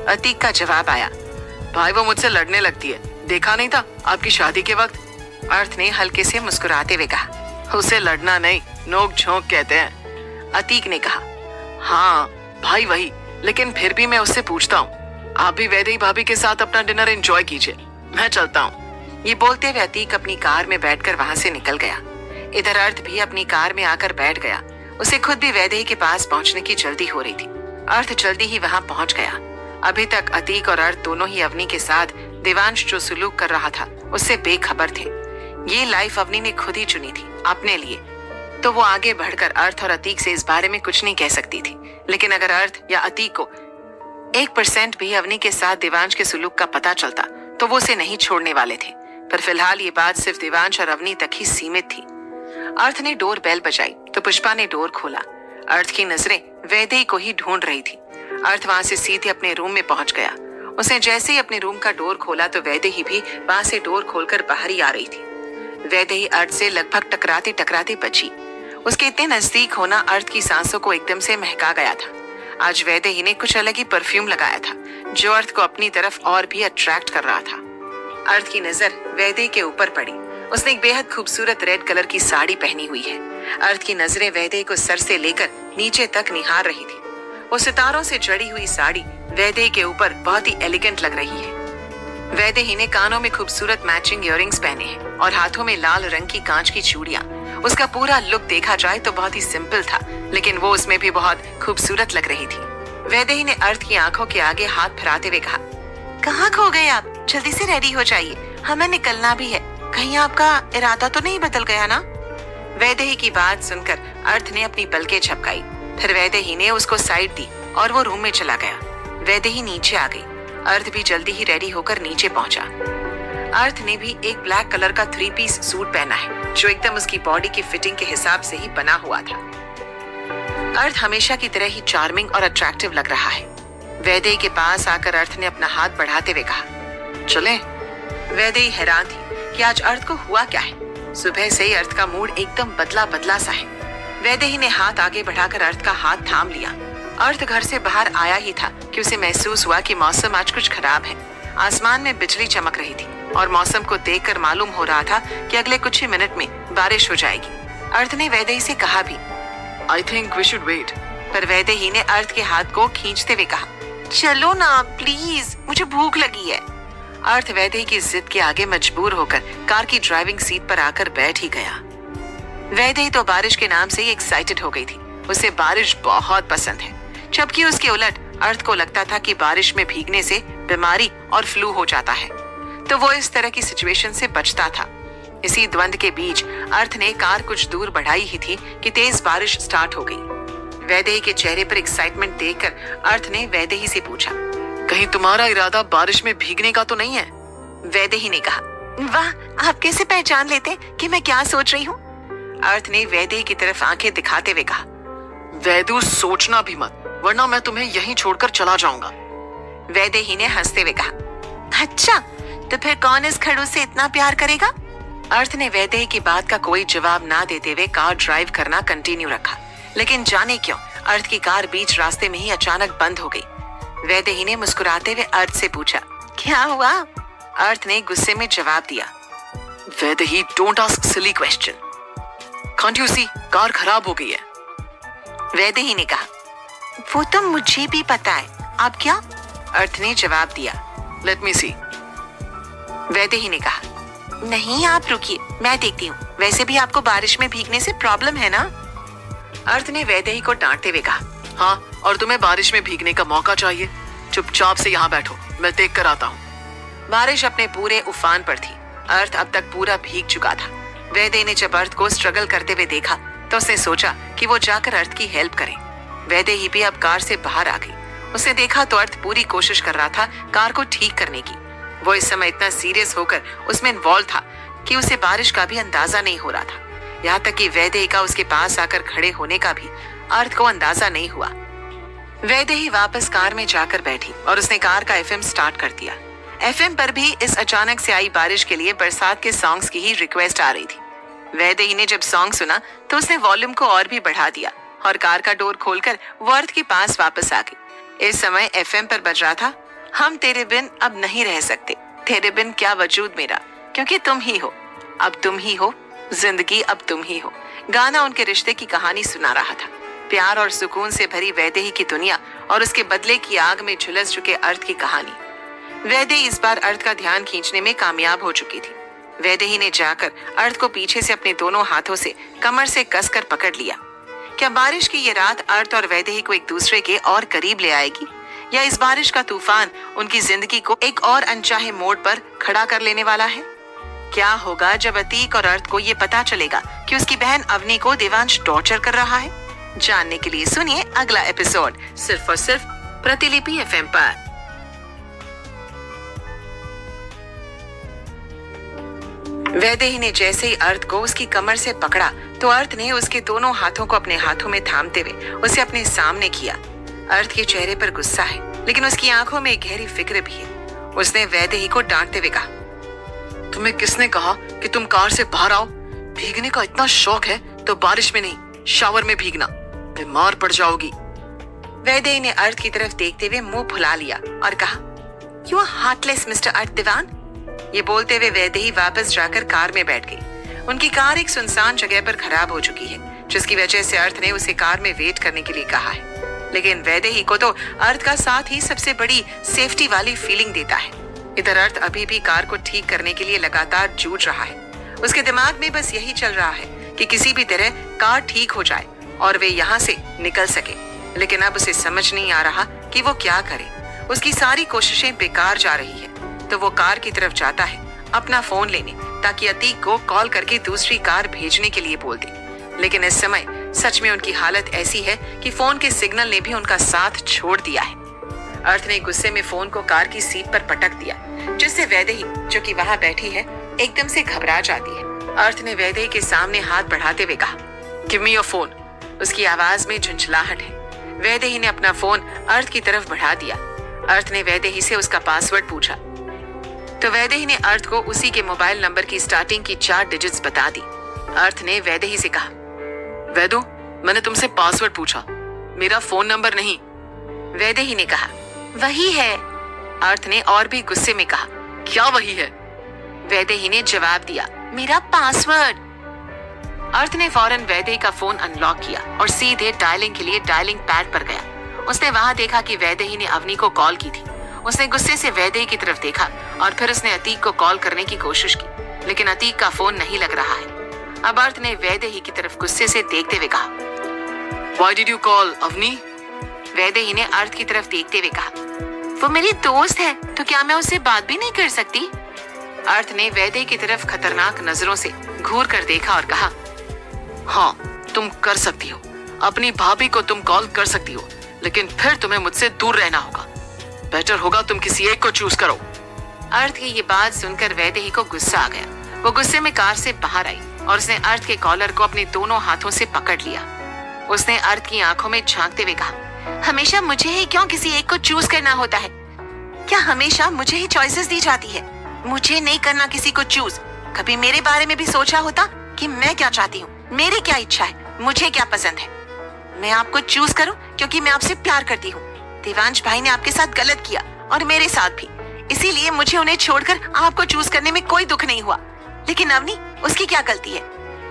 अतीक का जवाब आया, भाई वो मुझसे लड़ने लगती है, देखा नहीं था आपकी शादी के वक्त? अर्थ ने हल्के से मुस्कुराते हुए कहा, उसे लड़ना नहीं, नोक झोंक कहते हैं। अतीक ने कहा, हाँ भाई वही, लेकिन फिर भी मैं उससे पूछता हूँ। आप भी वैदेही भाभी के साथ अपना डिनर एंजॉय कीजिए, मैं चलता हूँ। ये बोलते हुए अतीक अपनी कार में बैठकर वहां से निकल गया। इधर अर्थ भी अपनी कार में आकर बैठ गया। उसे खुद भी वैदेही के पास पहुंचने की जल्दी हो रही थी। अर्थ जल्दी ही वहां पहुंच गया। अभी तक अतीक और अर्थ दोनों ही अवनी के साथ देवांश जो सुलूक कर रहा था उससे बेखबर थे। ये लाइफ अवनी ने खुद ही चुनी थी अपने लिए, तो वो आगे बढ़कर अर्थ और अतीक से इस बारे में कुछ नहीं कह सकती थी। लेकिन अगर अर्थ या अतीक को 1% भी अवनी के साथ देवांश के सुलूक का पता चलता तो वो उसे नहीं छोड़ने वाले थे। पर फिलहाल ये बात सिर्फ देवांश और अवनी तक ही सीमित थी। अर्थ ने डोर बेल बजाई तो पुष्पा ने डोर खोला। अर्थ की नजरें वैदेही को ही ढूंढ रही थी। अर्थ वहां से सीधे अपने रूम में पहुंच गया। उसने जैसे ही अपने रूम का डोर खोला तो वैदेही भी वहां से डोर खोलकर बाहर ही आ रही थी। वैदेही अर्थ से लगभग टकराते टकराते बची। उसके इतने नजदीक होना अर्थ की सांसों को एकदम से महका गया था। आज वैदेही ने कुछ अलग ही परफ्यूम लगाया था जो अर्थ को अपनी तरफ और भी अट्रैक्ट कर रहा था। अर्थ की नजर वैदेही के ऊपर पड़ी। उसने एक बेहद खूबसूरत रेड कलर की साड़ी पहनी हुई है। अर्थ की नजरें वैदेही को सर से लेकर नीचे तक निहार रही थी। वो सितारों से जड़ी हुई साड़ी वैदेही के ऊपर बहुत ही एलिगेंट लग रही है। वैदेही ने कानों में खूबसूरत मैचिंग इयररिंग्स पहने हैं और हाथों में लाल रंग की कांच की चूड़ियां। उसका पूरा लुक देखा जाए तो बहुत ही सिंपल था, लेकिन वो उसमें भी बहुत खूबसूरत लग रही थी। वैदेही ने अर्थ की आंखों के आगे हाथ फिराते हुए कहा, कहाँ खो गए आप? जल्दी से रेडी हो जाइए, हमें निकलना भी है। कहीं आपका इरादा तो नहीं बदल गया ना? वैदेही की बात सुनकर अर्थ ने अपनी पलकें झपकाई। फिर वैदेही ने उसको साइड दी और वो रूम में चला गया। वैदेही नीचे आ गई। अर्थ भी जल्दी ही रेडी होकर नीचे पहुंचा। अर्थ ने भी एक ब्लैक कलर का 3 पीस सूट पहना है जो एकदम उसकी बॉडी की फिटिंग के हिसाब से ही बना हुआ था। अर्थ हमेशा की तरह ही चार्मिंग और अट्रैक्टिव लग रहा है। वैदेही के पास आकर अर्थ ने अपना हाथ बढ़ाते हुए कहा, चलें? वैदेही हैरान थी कि आज अर्थ को हुआ क्या है। सुबह से ही अर्थ का मूड एकदम बदला बदला सा है। वैदेही ने हाथ आगे बढ़ाकर अर्थ का हाथ थाम लिया। अर्थ घर से बाहर आया ही था कि उसे महसूस हुआ कि मौसम आज कुछ खराब है। आसमान में बिजली चमक रही थी और मौसम को देखकर मालूम हो रहा था कि अगले कुछ ही मिनट में बारिश हो जाएगी। अर्थ ने वैदेही से कहा भी, I think we should wait. पर वैदेही ने अर्थ के हाथ को खींचते हुए कहा, चलो ना प्लीज, मुझे भूख लगी है। अर्थ वैदेही की जिद के आगे मजबूर होकर कार की ड्राइविंग सीट पर आकर बैठ ही गया। वैदेही तो बारिश के नाम से ही एक्साइटेड हो गई थी। उसे बारिश बहुत पसंद है, जबकि उसके उलट अर्थ को लगता था कि बारिश में भीगने से बीमारी और फ्लू हो जाता है, तो वो इस तरह की सिचुएशन से बचता था। इसी द्वंद के बीच अर्थ ने कार कुछ दूर बढ़ाई ही थी कि तेज बारिश स्टार्ट हो गई। वैदेही के चेहरे पर एक्साइटमेंट देखकर अर्थ ने वैदेही से पूछा, कहीं तुम्हारा इरादा बारिश में भीगने का तो नहीं है? वैदेही ने कहा, वाह, आप कैसे पहचान लेते कि मैं क्या सोच रही हूँ? अर्थ ने वैदेही की तरफ आंखें दिखाते हुए कहा, वैदू, सोचना भी मत, वरना मैं तुम्हें यहीं छोड़कर चला जाऊंगा। वैदेही ने हंसते हुए कहा, अच्छा, तो फिर कौन इस खड़ूस से इतना प्यार करेगा? अर्थ ने वैदेही की बात का कोई जवाब ना देते हुए कार ड्राइव करना कंटिन्यू रखा, लेकिन जाने क्यों अर्थ की कार बीच रास्ते में ही अचानक बंद हो गई। वैदेही ने मुस्कुराते हुए अर्थ से पूछा, क्या हुआ? अर्थ ने गुस्से में जवाब दिया, Vaidehi, don't ask silly question. Can't you see, car खराब हो गई है। वैदेही ने कहा, वो तो मुझे भी पता है, आप क्या? अर्थ ने जवाब दिया, लेट मी सी। वैदेही ने कहा, नहीं, आप रुकिए, मैं देखती हूँ। वैसे भी आपको बारिश में भीगने से प्रॉब्लम है ना? अर्थ ने वैदेही को डांटते हुए कहा, हाँ, और तुम्हें बारिश में भीगने का मौका चाहिए? चुपचाप से यहाँ बैठो, मैं देख कर आता हूँ। बारिश अपने पूरे उफान पर थी। अर्थ अब तक पूरा भीग चुका था। वैदेही ने जब अर्थ को स्ट्रगल करते हुए देखा तो उसने सोचा कि वो जाकर अर्थ की हेल्प करे। वैदेही भी अब कार से बाहर आ गई। उसने देखा तो अर्थ पूरी कोशिश कर रहा था कार को ठीक करने की। वो इस समय इतना सीरियस होकर उसमें इन्वॉल्व था कि उसे बारिश का भी अंदाजा नहीं हो रहा था। यहाँ तक कि वैदेही का उसके पास आकर खड़े होने का भी अर्थ को अंदाजा नहीं हुआ। वैदेही वापस कार में जाकर बैठी और उसने कार का एफएम स्टार्ट कर दिया। एफएम पर भी इस अचानक से आई बारिश के लिए बरसात के सॉन्ग्स की ही रिक्वेस्ट आ रही थी। वैदेही ने जब सॉन्ग सुना तो उसने वॉल्यूम को और भी बढ़ा दिया और कार का डोर खोलकर वो अर्थ के पास वापस आ गई। इस समय एफएम पर बज रहा था, हम तेरे बिन अब नहीं रह सकते, तेरे बिन क्या वजूद मेरा, क्योंकि तुम ही हो, अब तुम ही हो, जिंदगी अब तुम ही हो। गाना उनके रिश्ते की कहानी सुना रहा था। प्यार और सुकून से भरी वैदेही की दुनिया और उसके बदले की आग में झुलस चुके अर्थ की कहानी। वैदेही इस बार अर्थ का ध्यान खींचने में कामयाब हो चुकी थी। वैदेही ने जाकर अर्थ को पीछे से अपने दोनों हाथों से कमर से कसकर पकड़ लिया। क्या बारिश की ये रात अर्थ और वैदेही को एक दूसरे के और करीब ले आएगी, या इस बारिश का तूफान उनकी जिंदगी को एक और अनचाहे मोड़ पर खड़ा कर लेने वाला है? क्या होगा जब अतीक और अर्थ को ये पता चलेगा कि उसकी बहन अवनी को देवांश टॉर्चर कर रहा है? जानने के लिए सुनिए अगला एपिसोड सिर्फ और सिर्फ प्रतिलिपि एफएम पर। वैदेही ने जैसे ही अर्थ को उसकी कमर से पकड़ा तो अर्थ ने उसके दोनों हाथों को अपने हाथों में थामते हुए उसे अपने सामने किया। अर्थ के चेहरे पर गुस्सा है, लेकिन उसकी आंखों में गहरी फिक्र भी है। उसने वैदेही को डांटते हुए कहा, तुम्हें किसने कहा कि तुम कार से बाहर आओ? भीगने का इतना शौक है तो बारिश में नहीं, शावर में भीगना, बीमार पड़ जाओगी। वैदेही ने अर्थ की तरफ देखते हुए मुंह फुला लिया और कहा, यू आर हार्टलेस मिस्टर अर्थ दीवान। ये बोलते हुए वैदेही वापस जाकर कार में बैठ गई। उनकी कार एक सुनसान जगह पर खराब हो चुकी है, जिसकी वजह से अर्थ ने उसे कार में वेट करने के लिए कहा है। लेकिन वैदेही को तो अर्थ का साथ ही सबसे बड़ी सेफ्टी वाली फीलिंग देता है। इधर अर्थ अभी भी कार को ठीक करने के लिए लगातार जूझ रहा है। उसके दिमाग में बस यही चल रहा है कि किसी भी तरह कार ठीक हो जाए और वे यहाँ से निकल सके। लेकिन अब उसे समझ नहीं आ रहा कि वो क्या करे। उसकी सारी कोशिशें बेकार जा रही है। तो वो कार की तरफ जाता है अपना फोन लेने, ताकि अतीक को कॉल करके दूसरी कार भेजने के लिए बोल दे। लेकिन इस समय सच में उनकी हालत ऐसी है कि फोन के सिग्नल ने भी उनका साथ छोड़ दिया है। अर्थ ने गुस्से में फोन को कार की सीट पर पटक दिया, जिससे वैदेही जो कि वहां बैठी है एकदम से घबरा जाती है। अर्थ ने वैदेही के सामने हाथ बढ़ाते हुए कहा, गिव मी योर फोन। उसकी आवाज में झुंझलाहट है। वैदेही ने अपना फोन अर्थ की तरफ बढ़ा दिया। अर्थ ने वैदेही से उसका पासवर्ड पूछा तो वैदेही ने अर्थ को उसी के मोबाइल नंबर की स्टार्टिंग की 4 डिजिट्स बता दी। अर्थ ने वैदेही से कहा, वैदो, मैंने तुमसे पासवर्ड पूछा, मेरा फोन नंबर नहीं। वैदेही ने कहा, वही है। अर्थ ने और भी गुस्से में कहा, क्या वही है? वैदेही ने जवाब दिया, मेरा पासवर्ड। अर्थ ने फौरन वैदेही का फोन अनलॉक किया और सीधे डायलिंग के लिए डायलिंग पैड पर गया। उसने वहां देखा कि वैदेही ने अवनी को कॉल की थी। उसने गुस्से से वैदेही की तरफ देखा और फिर उसने अतीक को कॉल करने की कोशिश की, लेकिन अतीक का फोन नहीं लग रहा है। अब अर्थ ने वैदेही की तरफ गुस्से से देखते हुए कहा, Why did you call, Avani? Vaidehi ने अर्थ की तरफ देखते हुए कहा, वो मेरी दोस्त है, तो क्या मैं उससे बात भी नहीं कर सकती? अर्थ ने वैदेही की तरफ खतरनाक नजरों से घूर कर देखा और कहा, हाँ, तुम कर सकती हो। अपनी भाभी को तुम कॉल कर सकती हो, लेकिन फिर तुम्हें मुझसे दूर रहना होगा। बेटर होगा तुम किसी एक को चूज करो। अर्थ की ये बात सुनकर वैदेही को गुस्सा आ गया। वो गुस्से में कार से बाहर आई और उसने अर्थ के कॉलर को अपने दोनों हाथों से पकड़ लिया। उसने अर्थ की आंखों में झांकते हुए कहा, हमेशा मुझे ही क्यों किसी एक को चूज करना होता है? क्या हमेशा मुझे ही चॉइसेस दी जाती है? मुझे नहीं करना किसी को चूज। कभी मेरे बारे में भी सोचा होता कि मैं क्या चाहती हूँ, मेरी क्या इच्छा है, मुझे क्या पसंद है? मैं आपको चूज करूँ क्योंकि मैं आपसे प्यार करती हूँ। देवांश भाई ने आपके साथ गलत किया और मेरे साथ भी, इसीलिए मुझे उन्हें छोड़कर आपको चूज करने में कोई दुख नहीं हुआ। लेकिन अवनी, उसकी क्या गलती है?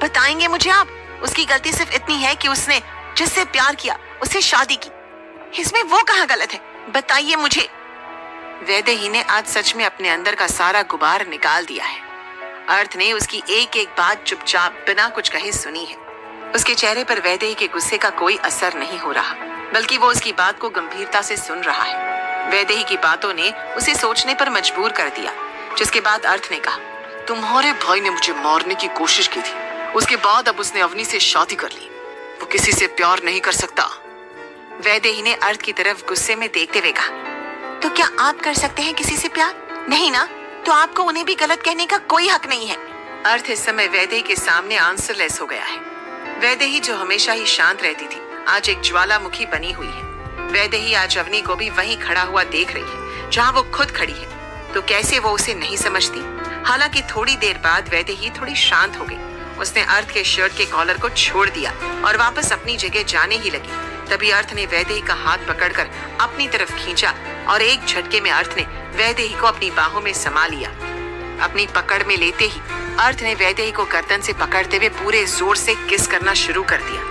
बताएंगे मुझे आप? उसकी गलती सिर्फ इतनी है कि उसने जिससे प्यार किया उससे शादी की। इसमें वो कहाँ गलत है? बताइए मुझे। वैदेही ने आज सच में अपने अंदर का सारा गुबार निकाल दिया है। अर्थ ने उसकी एक एक बात चुपचाप बिना कुछ कहे सुनी है। उसके चेहरे पर वैदेही के गुस्से का कोई असर नहीं हो रहा, बल्कि वो उसकी बात को गंभीरता से सुन रहा है। वैदेही की बातों ने उसे सोचने पर मजबूर कर दिया, जिसके बाद अर्थ ने कहा, तुम्हारे भाई ने मुझे मारने की कोशिश की थी, उसके बाद अब उसने अवनी से शादी कर ली। वो किसी से प्यार नहीं कर सकता। वैदेही ने अर्थ की तरफ गुस्से में देखते हुए कहा, तो क्या आप कर सकते हैं किसी से प्यार? नहीं ना, तो आपको उन्हें भी गलत कहने का कोई हक नहीं है। अर्थ इस समय वैदेही के सामने आंसरलेस हो गया है। वैदेही जो हमेशा ही शांत रहती थी, आज एक ज्वालामुखी बनी हुई है। वैदेही आज अवनी को भी वहीं खड़ा हुआ देख रही है जहां वो खुद खड़ी है। तो कैसे वो उसे नहीं समझती? हालांकि थोड़ी देर बाद वैदेही थोड़ी शांत हो गई। उसने अर्थ के शर्ट के कॉलर को छोड़ दिया और वापस अपनी जगह जाने ही लगी। तभी अर्थ ने वैदेही का हाथ पकड़कर अपनी तरफ खींचा और एक झटके में अर्थ ने वैदेही को अपनी बाहों में समा लिया। अपनी पकड़ में लेते ही अर्थ ने वैदेही को गर्दन से पकड़ते हुए पूरे जोर से किस करना शुरू कर दिया।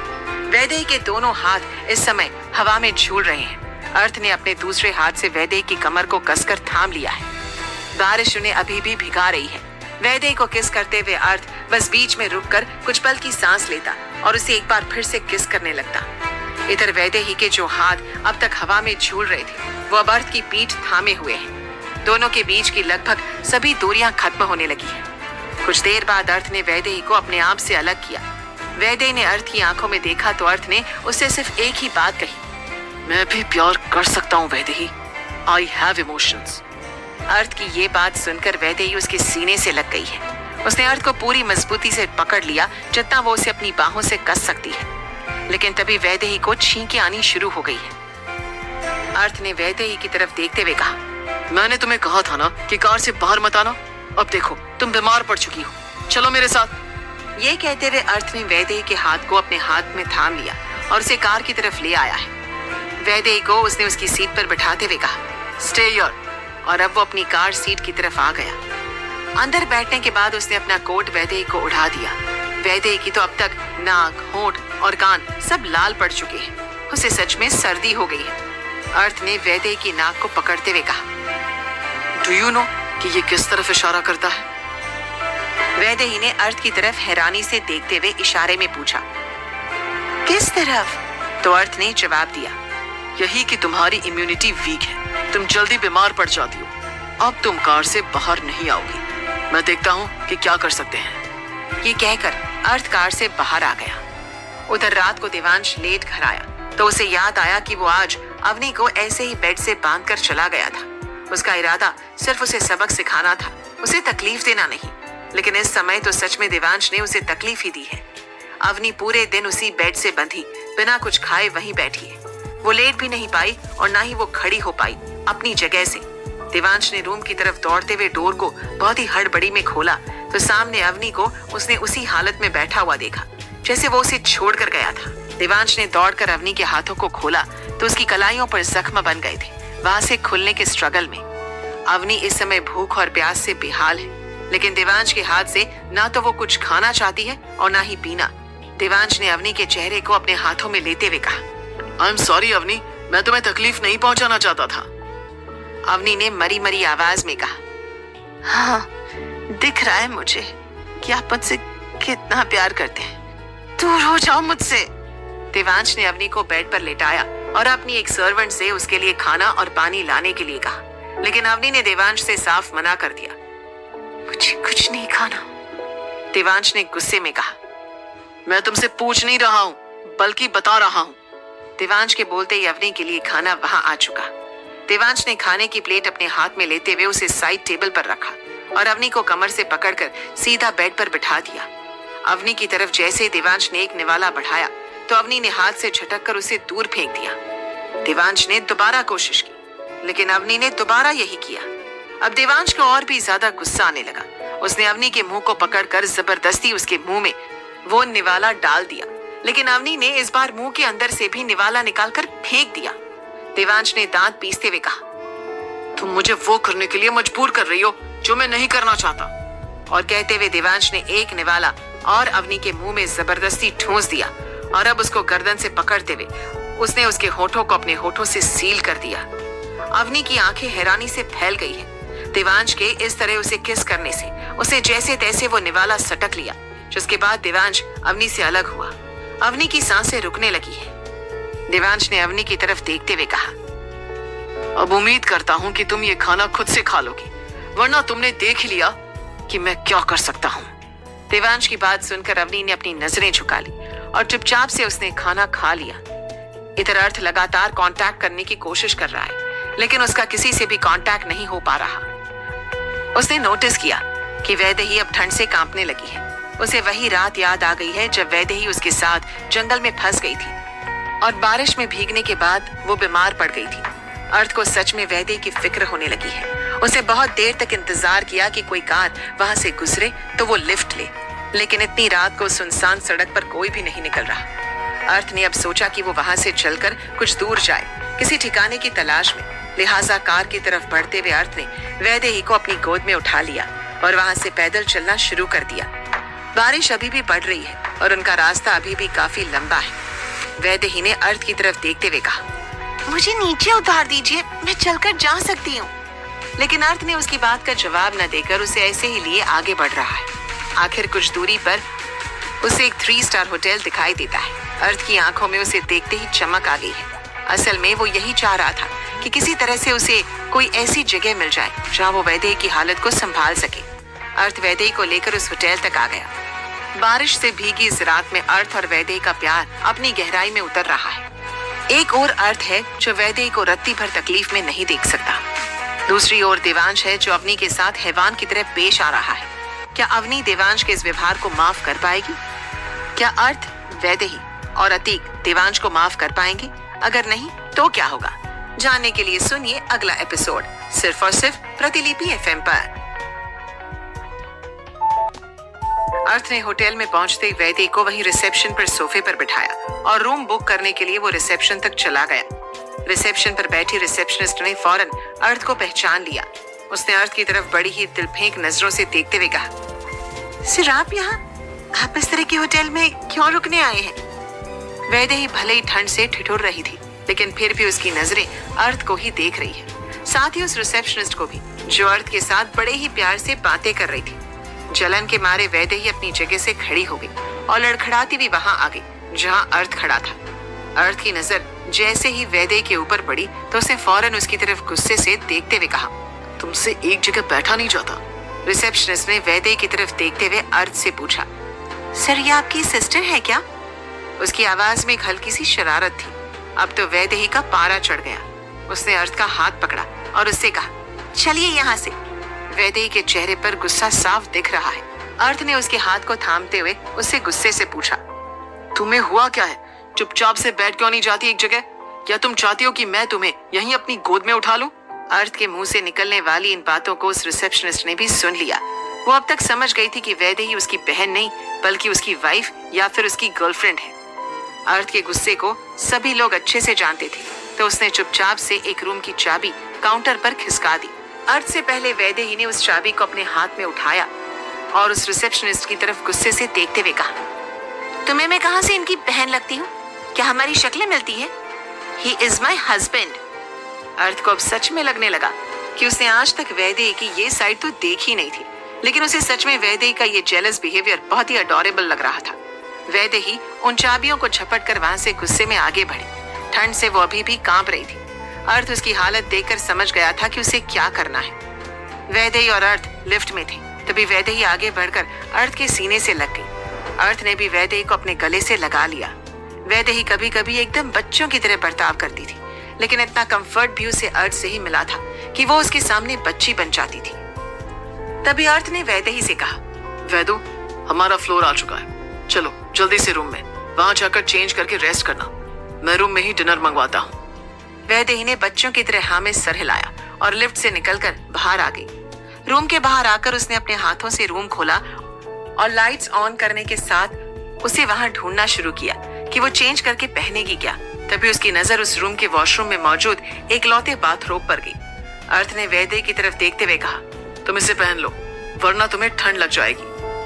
वैदेही के दोनों हाथ इस समय हवा में झूल रहे हैं। अर्थ ने अपने दूसरे हाथ से वैदेही की कमर को कसकर थाम लिया है। बारिश उन्हें अभी भी भिगा रही है। वैदेही को किस करते हुए अर्थ बस बीच में रुककर कुछ पल की सांस लेता और उसे एक बार फिर से किस करने लगता। इधर वैदेही के जो हाथ अब तक हवा में झूल रहे थे वो अब अर्थ की पीठ थामे हुए हैं। दोनों के बीच की लगभग सभी दूरियां खत्म होने लगी हैं। कुछ देर बाद अर्थ ने वैदेही को अपने आप से अलग किया। वैदेही ने अर्थ की आंखों में देखा तो अर्थ ने उससे सिर्फ एक ही बात कही, मैं भी प्यार कर सकता हूँ वैदेही, आई हैव इमोशंस। अर्थ की ये बात सुनकर वैदेही उसके सीने से लग गई है। उसने अर्थ को पूरी मजबूती से पकड़ लिया जितना वो उसे अपनी बाहों से कस सकती है। लेकिन तभी वैदेही को छींकें आनी शुरू हो गई है। अर्थ ने वैदेही की तरफ देखते हुए कहा, मैंने तुम्हें कहा था ना कि कार से बाहर मत आना। अब देखो तुम बीमार पड़ चुकी हो, चलो मेरे साथ। ये कहते हुए अर्थ ने वैदेही के हाथ को अपने हाथ में थाम लिया और उसे कार की तरफ ले आया है। वैदेही को उसने उसकी सीट पर बिठाते हुए कहा, स्टे हियर। और अब वो अपनी कार सीट की तरफ आ गया। अंदर बैठने के बाद उसने अपना कोट वैदेही को उड़ा दिया। वैदेही की तो अब तक नाक, होंठ और कान सब लाल पड़ चुके हैं। उसे सच में सर्दी हो गई है। अर्थ ने वैदेही की नाक को पकड़ते हुए कहा, डू यू नो कि ये किस तरफ इशारा करता है? वैदेही ने अर्थ की तरफ हैरानी से देखते हुए इशारे में पूछा, किस तरफ? तो अर्थ ने जवाब दिया, यही कि तुम्हारी इम्यूनिटी वीक है, तुम जल्दी बीमार पड़ जाती हो। अब तुम कार से बाहर नहीं आओगी, मैं देखता हूँ कि क्या कर सकते हैं। ये कहकर अर्थ कार से बाहर आ गया। उधर रात को देवांश लेट घर आया तो उसे याद आया कि वो आज अवनी को ऐसे ही बेड से बांधकर चला गया था। उसका इरादा सिर्फ उसे सबक सिखाना था, उसे तकलीफ देना नहीं। लेकिन इस समय तो सच में देवांश ने उसे तकलीफ ही दी है। अवनी पूरे दिन उसी बेड से बंधी बिना कुछ खाए वहीं बैठी है। वो लेट भी नहीं पाई और ना ही वो खड़ी हो पाई अपनी जगह से। देवांश ने रूम की तरफ दौड़ते हुए डोर को बहुत ही हड़बड़ी में खोला तो सामने अवनी को उसने उसी हालत में बैठा हुआ देखा जैसे वो उसे छोड़कर गया था। देवांश ने दौड़कर अवनी के हाथों को खोला तो उसकी कलाइयों पर जख्म बन गए थे, वहां से खुलने के स्ट्रगल में। अवनी इस समय भूख और प्यास से बेहाल है, लेकिन देवांश के हाथ से ना तो वो कुछ खाना चाहती है और ना ही पीना। देवांश ने अवनी के चेहरे को अपने हाथों में लेते हुए कहा, आई एम सॉरी अवनी, मैं तुम्हें तकलीफ नहीं पहुंचाना चाहता था। अवनी ने मरी मरी आवाज में कहा, हाँ दिख रहा है मुझे कि आप मुझसे कितना प्यार करते हैं, दूर हो जाओ मुझसे। देवांश ने अवनी को बेड पर लेटाया और अपनी एक सर्वेंट से उसके लिए खाना और पानी लाने के लिए कहा, लेकिन अवनी ने देवांश से साफ मना कर दिया। मुझे कुछ नहीं खाना, देवांश ने गुस्से में कहा। मैं तुमसे पूछ नहीं रहा हूँ बल्कि बता रहा हूँ। देवांश के बोलते ही अवनी के लिए खाना वहां आ चुका। देवांश ने खाने की प्लेट अपने हाथ में लेते हुए उसे साइड टेबल पर रखा और अवनी को कमर से पकड़कर सीधा बेड पर बिठा दिया। अवनी की तरफ जैसे ही देवांश ने एक निवाला बढ़ाया तो अवनी ने हाथ से झटक कर उसे दूर फेंक दिया। देवांश ने दोबारा कोशिश की, लेकिन अवनी ने दोबारा यही किया। अब देवांश को और भी ज्यादा गुस्सा आने लगा। उसने अवनी के मुंह को पकड़कर जबरदस्ती उसके मुंह में वो निवाला डाल दिया, लेकिन अवनी ने इस बार मुंह के अंदर से भी निवाला निकालकर फेंक दिया। देवांश ने दांत पीसते हुए कहा, तुम मुझे वो करने के लिए मजबूर कर रही हो जो मैं नहीं करना चाहता। और कहते हुए देवांश ने एक निवाला और अवनी के मुंह में जबरदस्ती ठूंस दिया और अब उसको गर्दन से पकड़ते हुए उसने उसके होठों को अपने होठों से सील कर दिया। अवनी की आंखें हैरानी से फैल गई है। देवांश के इस तरह उसे किस करने से उसे जैसे तैसे वो निवाला सटक लिया, जिसके बाद देवांश अवनी से अलग हुआ। अवनी की सांसें रुकने लगी है। देवांश ने अवनी की तरफ देखते हुए कहा, अब उम्मीद करता हूँ कि तुम ये खाना खुद से खा लोगी, वरना तुमने देख ही लिया कि मैं क्या कर सकता हूँ। देवांश की बात सुनकर अवनी ने अपनी नजरें झुका ली और चुपचाप से उसने खाना खा लिया। इधर अर्थ लगातार कांटेक्ट करने की कोशिश कर रहा है, लेकिन उसका किसी से भी कांटेक्ट नहीं हो पा रहा। उसने नोटिस किया कि वैदेही अब ठंड से कांपने लगी है। उसे वही रात याद आ गई है जब वैदेही उसके साथ जंगल में फंस गई थी और बारिश में भीगने के बाद वो बीमार पड़ गई थी। अर्थ को सच में वैदेही की फिक्र होने लगी है। उसे बहुत देर तक इंतजार किया कि कोई कार वहां से गुजरे तो वो लिफ्ट ले, लेकिन इतनी रात को सुनसान सड़क पर कोई भी नहीं निकल रहा। अर्थ ने अब सोचा कि वो वहां से चलकर कुछ दूर जाए, किसी ठिकाने की तलाश में। लिहाजा कार की तरफ बढ़ते हुए अर्थ ने वैदेही को अपनी गोद में उठा लिया और वहां से पैदल चलना शुरू कर दिया। बारिश अभी भी पड़ रही है और उनका रास्ता अभी भी काफी लंबा है। वैदेही ने अर्थ की तरफ देखते हुए कहा, मुझे नीचे उतार दीजिए, मैं चलकर जा सकती हूँ। लेकिन अर्थ ने उसकी बात का जवाब न देकर उसे ऐसे ही लिए आगे बढ़ रहा है। आखिर कुछ दूरी पर उसे एक 3 स्टार होटल दिखाई देता है। अर्थ की आंखों में उसे देखते ही चमक आ गई है। असल में वो यही चाह रहा था कि किसी तरह से उसे कोई ऐसी जगह मिल जाए जहां वो वैदेही की हालत को संभाल सके। अर्थ वैदेही को लेकर उस होटल तक आ गया। बारिश से भीगी इस रात में अर्थ और वैदेही का प्यार अपनी गहराई में उतर रहा है। एक और अर्थ है जो वैदेही को रत्ती भर तकलीफ में नहीं देख सकता। दूसरी ओर देवांश है जो अवनी के साथ हैवान की तरह पेश आ रहा है। क्या अवनी देवांश के इस व्यवहार को माफ कर पाएगी? क्या अर्थ, वैदेही और अतीक देवांश को माफ कर पाएंगे? अगर नहीं तो क्या होगा? जानने के लिए सुनिए अगला एपिसोड सिर्फ और सिर्फ प्रतिलिपि एफएम पर। अर्थ ने होटल में पहुंचते ही वैदेही को वहीं रिसेप्शन पर सोफे पर बिठाया और रूम बुक करने के लिए वो रिसेप्शन तक चला गया। रिसेप्शन पर बैठी रिसेप्शनिस्ट ने फौरन अर्थ को पहचान लिया। उसने अर्थ की तरफ बड़ी ही दिलफेंक नजरों से देखते हुए कहा, सर आप इस तरह के होटल में क्यों रुकने आए हैं? वैदेही भले ही ठंड से ठिठुर रही थी, लेकिन फिर भी उसकी नजरें अर्थ को ही देख रही है, साथ ही उस रिसेप्शनिस्ट को भी, जो अर्थ के साथ बड़े ही प्यार से बातें कर रही थी। जलन के मारे वैदेही अपनी जगह से खड़ी हो गई और लड़खड़ाती भी वहां आ गई जहां अर्थ खड़ा था। अर्थ की नजर जैसे ही वैदेही के ऊपर पड़ी तो उसने फौरन उसकी तरफ गुस्से से देखते हुए कहा, तुमसे एक जगह बैठा नहीं जाता। रिसेप्शनिस्ट ने वैदेही की तरफ देखते हुए अर्थ से पूछा, सर ये आपकी सिस्टर है क्या? उसकी आवाज में एक हल्की सी शरारत थी। अब तो वैदेही का पारा चढ़ गया। उसने अर्थ का हाथ पकड़ा और उससे कहा, चलिए यहाँ से। वैदेही के चेहरे पर गुस्सा साफ दिख रहा है। अर्थ ने उसके हाथ को थामते हुए उससे गुस्से से पूछा, तुम्हें हुआ क्या है? चुपचाप से बैठ क्यों नहीं जाती एक जगह? क्या तुम चाहती हो कि मैं तुम्हें यहीं अपनी गोद में उठा लूं? अर्थ के मुंह से निकलने वाली इन बातों को उस रिसेप्शनिस्ट ने भी सुन लिया। वो अब तक समझ गई थी कि वैदेही उसकी बहन नहीं बल्कि उसकी वाइफ या फिर उसकी गर्लफ्रेंड है। अर्थ के गुस्से को सभी लोग अच्छे से जानते थे, तो उसने चुपचाप से एक रूम की चाबी काउंटर पर खिसका दी। अर्थ से पहले वैदेही ने उस चाबी को अपने हाथ में उठाया और उस रिसेप्शनिस्ट की तरफ गुस्से से देखते हुए कहा, तुम्हें मैं कहां से इनकी बहन लगती हूँ? क्या हमारी शक्लें मिलती है? He is my husband. अर्थ को अब सच में लगने लगा कि उसने आज तक वैदेही की ये साइड तो देखी नहीं थी, लेकिन उसे सच में वैदेही का ये जेलस बिहेवियर बहुत ही अडोरेबल लग रहा था। वैदेही उन चाबियों को झपट कर वहां से गुस्से में आगे बढ़ी। ठंड से वो अभी भी कांप रही थी। अर्थ उसकी हालत देखकर समझ गया था कि उसे क्या करना है। वैदेही और अर्थ लिफ्ट में थे, तभी वैदेही आगे बढ़कर अर्थ के सीने से लग गई। अर्थ ने भी वैदेही को अपने गले से लगा लिया। वैदेही कभी कभी एकदम बच्चों की तरह बर्ताव करती थी, लेकिन इतना कंफर्ट भी उसे अर्थ से ही मिला था कि वो उसके सामने बच्ची बन जाती थी। तभी अर्थ ने वैदेही से कहा, वैदो, हमारा फ्लोर आ चुका है, चलो जल्दी से रूम में, वहां जाकर चेंज करके रेस्ट करना। मैं रूम में ही डिनर मंगवाता हूँ। वैदेही ने बच्चों की तरह हाँ में सर हिलाया और लिफ्ट से निकलकर बाहर आ गई। रूम के बाहर आकर उसने अपने हाथों से रूम खोला और लाइट्स ऑन करने के साथ उसे वहां ढूंढना शुरू किया कि वो चेंज करके पहनेगी क्या। तभी उसकी नजर उस रूम के वॉशरूम में मौजूद एक लौते बाथरोब पर गई। अर्थ ने वैदेही की तरफ देखते हुए कहा, तुम इसे पहन लो, वरना तुम्हें ठंड लग जाएगी।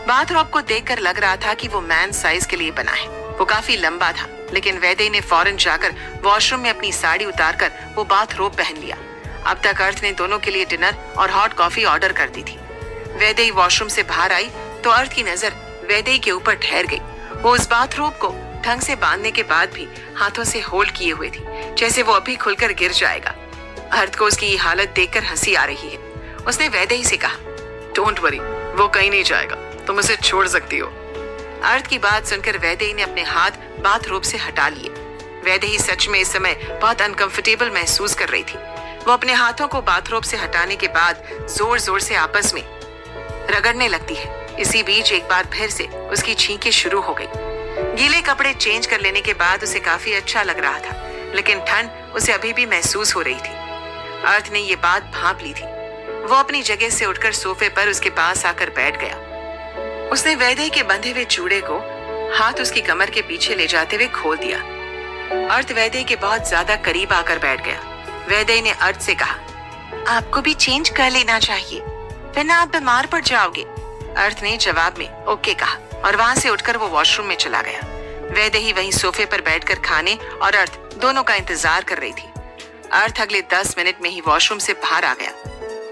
बाथरोब को देखकर लग रहा था कि वो मैन साइज के लिए बना है। वो काफी लंबा था, लेकिन वैदेही ने फौरन जाकर वॉशरूम में अपनी साड़ी उतारकर वो बाथरोब पहन लिया। अब तक अर्थ ने दोनों के लिए डिनर और हॉट कॉफी ऑर्डर कर दी थी। वैदेही वॉशरूम से बाहर आई तो अर्थ की नजर वैदेही के ऊपर ठहर गई। वो उस बाथरोब को ढंग से बांधने के बाद भी हाथों से होल्ड किए हुए थी, जैसे वो अभी खुलकर गिर जाएगा। अर्थ को उसकी ये हालत देखकर हंसी आ रही है। उसने वैदेही से कहा, डोंट वरी, वो कहीं नहीं जाएगा, तुम उसे छोड़ सकती हो। अर्थ की बात सुनकर वैदेही ने अपने हाथ बाथरोब से हटा लिए। वैदेही सच में इस समय बहुत अनकंफर्टेबल महसूस कर रही थी। वो अपने हाथों को बाथरोब से हटाने के बाद जोर जोर से आपस में रगड़ने लगती है। इसी बीच एक बार फिर से उसकी छींकें शुरू हो गई। गीले कपड़े चेंज कर लेने के बाद उसे काफी अच्छा लग रहा था, लेकिन ठंड उसे अभी भी महसूस हो रही थी। अर्थ ने ये बात भांप ली थी। वो अपनी जगह से उठकर सोफे पर उसके पास आकर बैठ गया। उसने वैदेही के बंधे हुए चूड़े को हाथ उसकी कमर के पीछे ले जाते हुए खोल दिया। अर्थ वैदेही के बहुत ज्यादा करीब आकर बैठ गया। वैदेही ने अर्थ से कहा, आपको भी चेंज कर लेना चाहिए, वरना आप बीमार पड़ जाओगे। अर्थ ने जवाब में ओके कहा और वहां से उठकर वो वॉशरूम में चला गया। वैदेही वहीं सोफे पर बैठकर खाने और अर्थ दोनों का इंतजार कर रही थी। अर्थ अगले 10 मिनट में ही वॉशरूम से बाहर आ गया।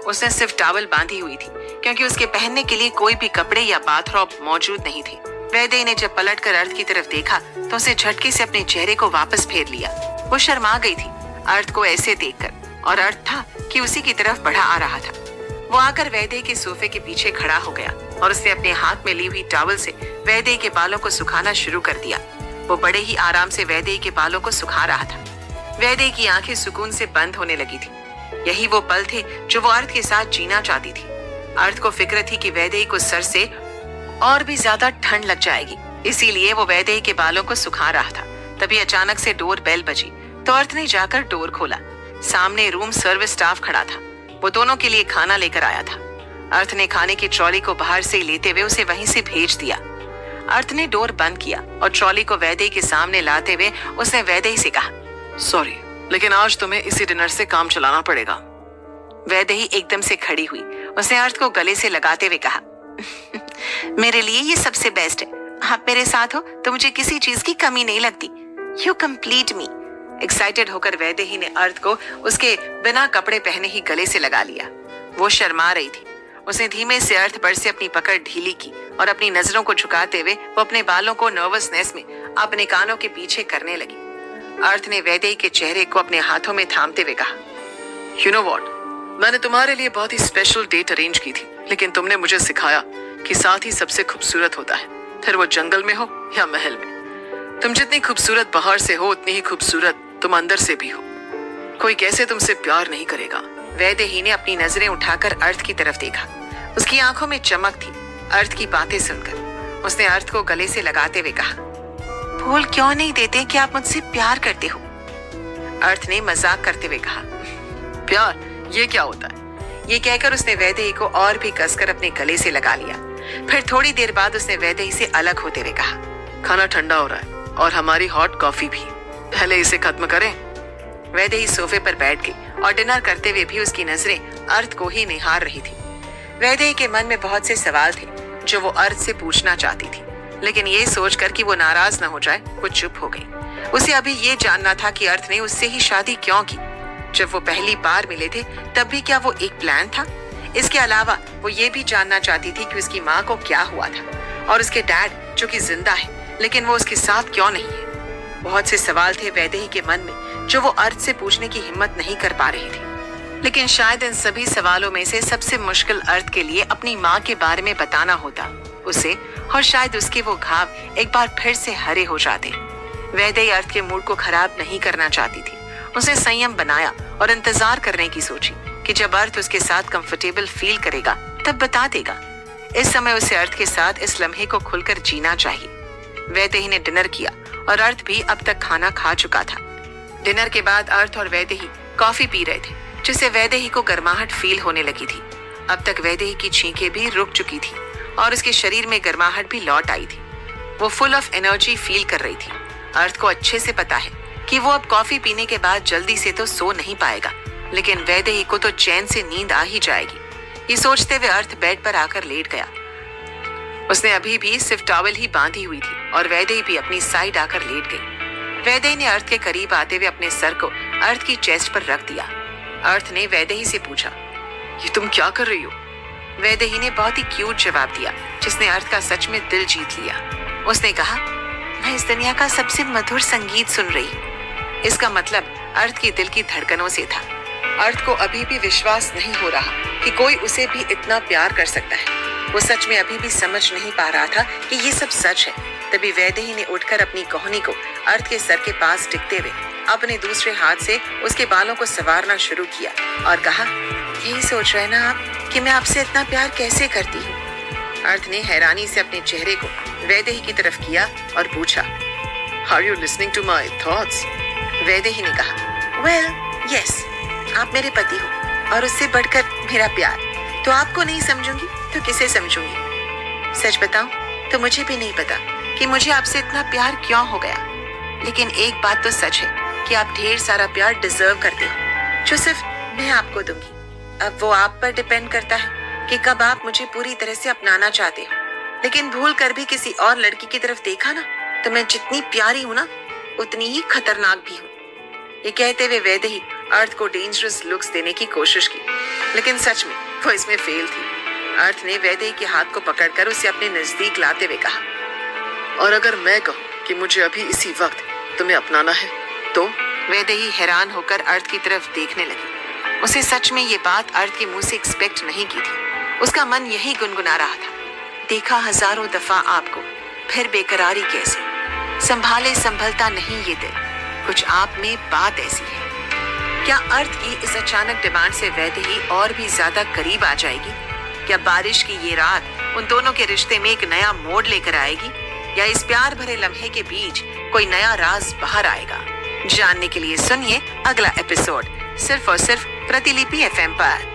उसने सिर्फ टॉवल बांधी हुई थी क्योंकि उसके पहनने के लिए कोई भी कपड़े या बाथरोब मौजूद नहीं थे। वैदेही ने जब पलटकर अर्थ की तरफ देखा तो उसे झटके से अपने चेहरे को वापस फेर लिया। वो शर्मा गई थी अर्थ को ऐसे देखकर, और अर्थ था कि उसी की तरफ बढ़ा आ रहा था। वो आकर वैदेही के सोफे के पीछे खड़ा हो गया और उसने अपने हाथ में ली हुई टॉवल से वैदेही के बालों को सुखाना शुरू कर दिया। वो बड़े ही आराम से वैदेही के बालों को सुखा रहा था। वैदेही की आंखें सुकून से बंद होने लगी थी। यही वो पल थे जो वो अर्थ के साथ जीना चाहती थी। अर्थ को फिक्र थी कि वैदेही को सर से और भी ज्यादा ठंड लग जाएगी, इसीलिए वो वैदेही के बालों को सुखा रहा था। तभी अचानक से डोर बेल बजी तो अर्थ ने जाकर डोर खोला। सामने रूम सर्विस स्टाफ खड़ा था। वो दोनों के लिए खाना लेकर आया था। अर्थ ने खाने की ट्रॉली को बाहर से लेते हुए उसे वहीं से भेज दिया। अर्थ ने डोर बंद किया और ट्रॉली को वैदेही के सामने लाते हुए उसने वैदेही से कहा, सॉरी, लेकिन आज तुम्हें इसी डिनर से काम चलाना पड़ेगा। वैदेही एकदम से खड़ी हुई। उसने अर्थ को गले से लगाते हुए कहा, मेरे लिए ये सबसे बेस्ट है। आप मेरे साथ हो तो मुझे किसी चीज की कमी नहीं लगती। You complete me. एक्साइटेड होकर वैदेही ने अर्थ को उसके बिना कपड़े पहने ही गले से लगा लिया। वो शर्मा रही थी। उसने धीमे से अर्थ पर से अपनी पकड़ ढीली की और अपनी नजरों को झुकाते हुए वो अपने बालों को नर्वसनेस में अपने कानों के पीछे करने लगी। अर्थ ने वैदेही के चेहरे को अपने हाथों में थामते हुए कहा, यू नो व्हाट, मैंने तुम्हारे लिए बहुत ही स्पेशल डेट अरेंज की थी, लेकिन तुमने मुझे सिखाया कि साथ ही सबसे खूबसूरत होता है, फिर वो जंगल में हो या महल में। तुम जितनी खूबसूरत बाहर से हो उतनी ही खूबसूरत तुम अंदर से भी हो। कोई कैसे तुमसे प्यार नहीं करेगा। वैदेही ने अपनी नजरें उठाकर अर्थ की तरफ देखा। उसकी आंखों में चमक थी अर्थ की बातें सुनकर। उसने अर्थ को गले से लगाते हुए कहा, भूल क्यों नहीं देते कि आप मुझसे प्यार करते हो। अर्थ ने मजाक करते हुए कहा, प्यार ये क्या होता है? ये कहकर उसने वैदेही को और भी कसकर अपने गले से लगा लिया। फिर थोड़ी देर बाद उसने वैदेही से अलग होते हुए कहा, खाना ठंडा हो रहा है और हमारी हॉट कॉफी भी, पहले इसे खत्म करें। वैदेही सोफे पर बैठ गई और डिनर करते हुए भी उसकी नजरें अर्थ को ही निहार रही थी। वैदेही के मन में बहुत से सवाल थे जो वो अर्थ से पूछना चाहती थी, लेकिन ये सोचकर कि वो नाराज न हो जाए वो चुप हो गई। उसे अभी ये जानना था कि अर्थ ने उससे ही शादी क्यों की। जब वो पहली बार मिले थे तब भी क्या वो एक प्लान था? इसके अलावा वो ये भी जानना चाहती थी कि उसकी माँ को क्या हुआ था और उसके डैड जो कि जिंदा है लेकिन वो उसके साथ क्यों नहीं है। बहुत से सवाल थे वैदेही के मन में जो वो अर्थ से पूछने की हिम्मत नहीं कर पा रही थी। लेकिन शायद इन सभी सवालों में से सबसे मुश्किल अर्थ के लिए अपनी माँ के बारे में बताना होता उसे, और शायद उसके वो घाव एक बार फिर से हरे हो जाते। वैदेही अर्थ के मूड को खराब नहीं करना चाहती थी। उसने संयम बनाया और इंतजार करने की सोची कि जब अर्थ उसके साथ कंफर्टेबल फील करेगा तब बता देगा। इस समय उसे अर्थ के साथ इस लम्हे को खुलकर जीना चाहिए। वैदेही ने डिनर किया और अर्थ भी अब तक खाना खा चुका था। डिनर के बाद अर्थ और वैदेही कॉफी पी रहे थे, जिससे वैदेही को गर्माहट फील होने लगी थी। अब तक वैदेही की छींकें भी रुक चुकी थी और उसके शरीर में गर्माहट भी लौट आई थी। वो फुल ऑफ एनर्जी फील कर रही थी। अर्थ को अच्छे से पता है कि वो अब कॉफी पीने के बाद जल्दी से तो सो नहीं पाएगा, लेकिन वैदेही को तो चैन से नींद आ ही जाएगी। ये सोचते हुए अर्थ बेड पर आकर लेट गया। उसने अभी भी सिर्फ टॉवल ही बांधी हुई थी और वैदेही भी अपनी साइड आकर लेट गई। वैदेही ने अर्थ के करीब आते हुए अपने सर को अर्थ की चेस्ट पर रख दिया। अर्थ ने वैदेही से पूछा, ये तुम क्या कर रही हो? वैदेही ने बहुत ही क्यूट जवाब दिया, जिसने अर्थ का सच में दिल जीत लिया। उसने कहा, मैं इस दुनिया का सबसे मधुर संगीत सुन रही। इसका मतलब अर्थ की दिल की धड़कनों से था। अर्थ को अभी भी विश्वास नहीं हो रहा कि कोई उसे भी इतना प्यार कर सकता है। वो सच में अभी भी समझ नहीं पा रहा था कि ये सब सच है। तभी वैदेही ने उठकर अपनी कोहनी को अर्थ के सर के पास टिकते हुए अपने दूसरे हाथ से उसके बालों को संवारना शुरू किया और कहा, यही सोच रहे ना आप कि मैं आपसे इतना प्यार कैसे करती हूँ? अर्थ ने हैरानी से अपने चेहरे को वैदेही की तरफ किया और पूछा, Are you listening to my thoughts? Vaidehi ने कहा, Well, yes, आप मेरे पति हो और उससे बढ़कर मेरा प्यार तो आपको नहीं समझूंगी तो किसे समझूंगी? सच बताऊं तो मुझे भी नहीं पता कि मुझे आपसे इतना प्यार क्यों हो गया, लेकिन एक बात तो सच है कि आप ढेर सारा प्यार डिजर्व करते हो जो सिर्फ मैं आपको दूंगी। अब वो आप पर डिपेंड करता है कि कब आप मुझे पूरी तरह से अपनाना चाहते हो। लेकिन भूल कर भी किसी और लड़की की तरफ देखा ना तो मैं जितनी प्यारी हूं ना उतनी ही खतरनाक भी हूँ। ये कहते हुए वैदेही अर्थ को डेंजरस लुक्स देने की कोशिश की। लेकिन सच में वो इसमें फेल थी। अर्थ ने वैदेही के हाथ को पकड़कर उसे अपने नजदीक लाते हुए कहा, और अगर मैं कहूँ कि मुझे अभी इसी वक्त तुम्हें अपनाना है तो? वैदेही हैरान होकर अर्थ की तरफ देखने लगी। उसे सच में ये बात अर्थ के मुंह से एक्सपेक्ट नहीं की थी। उसका मन यही गुनगुना रहा था, देखा हजारों दफा आपको, फिर बेकरारी कैसे, संभाले संभलता नहीं ये दिल, कुछ आप में बात ऐसी है। क्या अर्थ की इस अचानक डिमांड से वैदेही और भी ज्यादा करीब आ जाएगी? क्या बारिश की ये रात उन दोनों के रिश्ते में एक नया मोड़ लेकर आएगी, या इस प्यार भरे लम्हे के बीच कोई नया राज बाहर आएगा? जानने के लिए सुनिए अगला एपिसोड सिर्फ और सिर्फ प्रतिलिपि FM पर।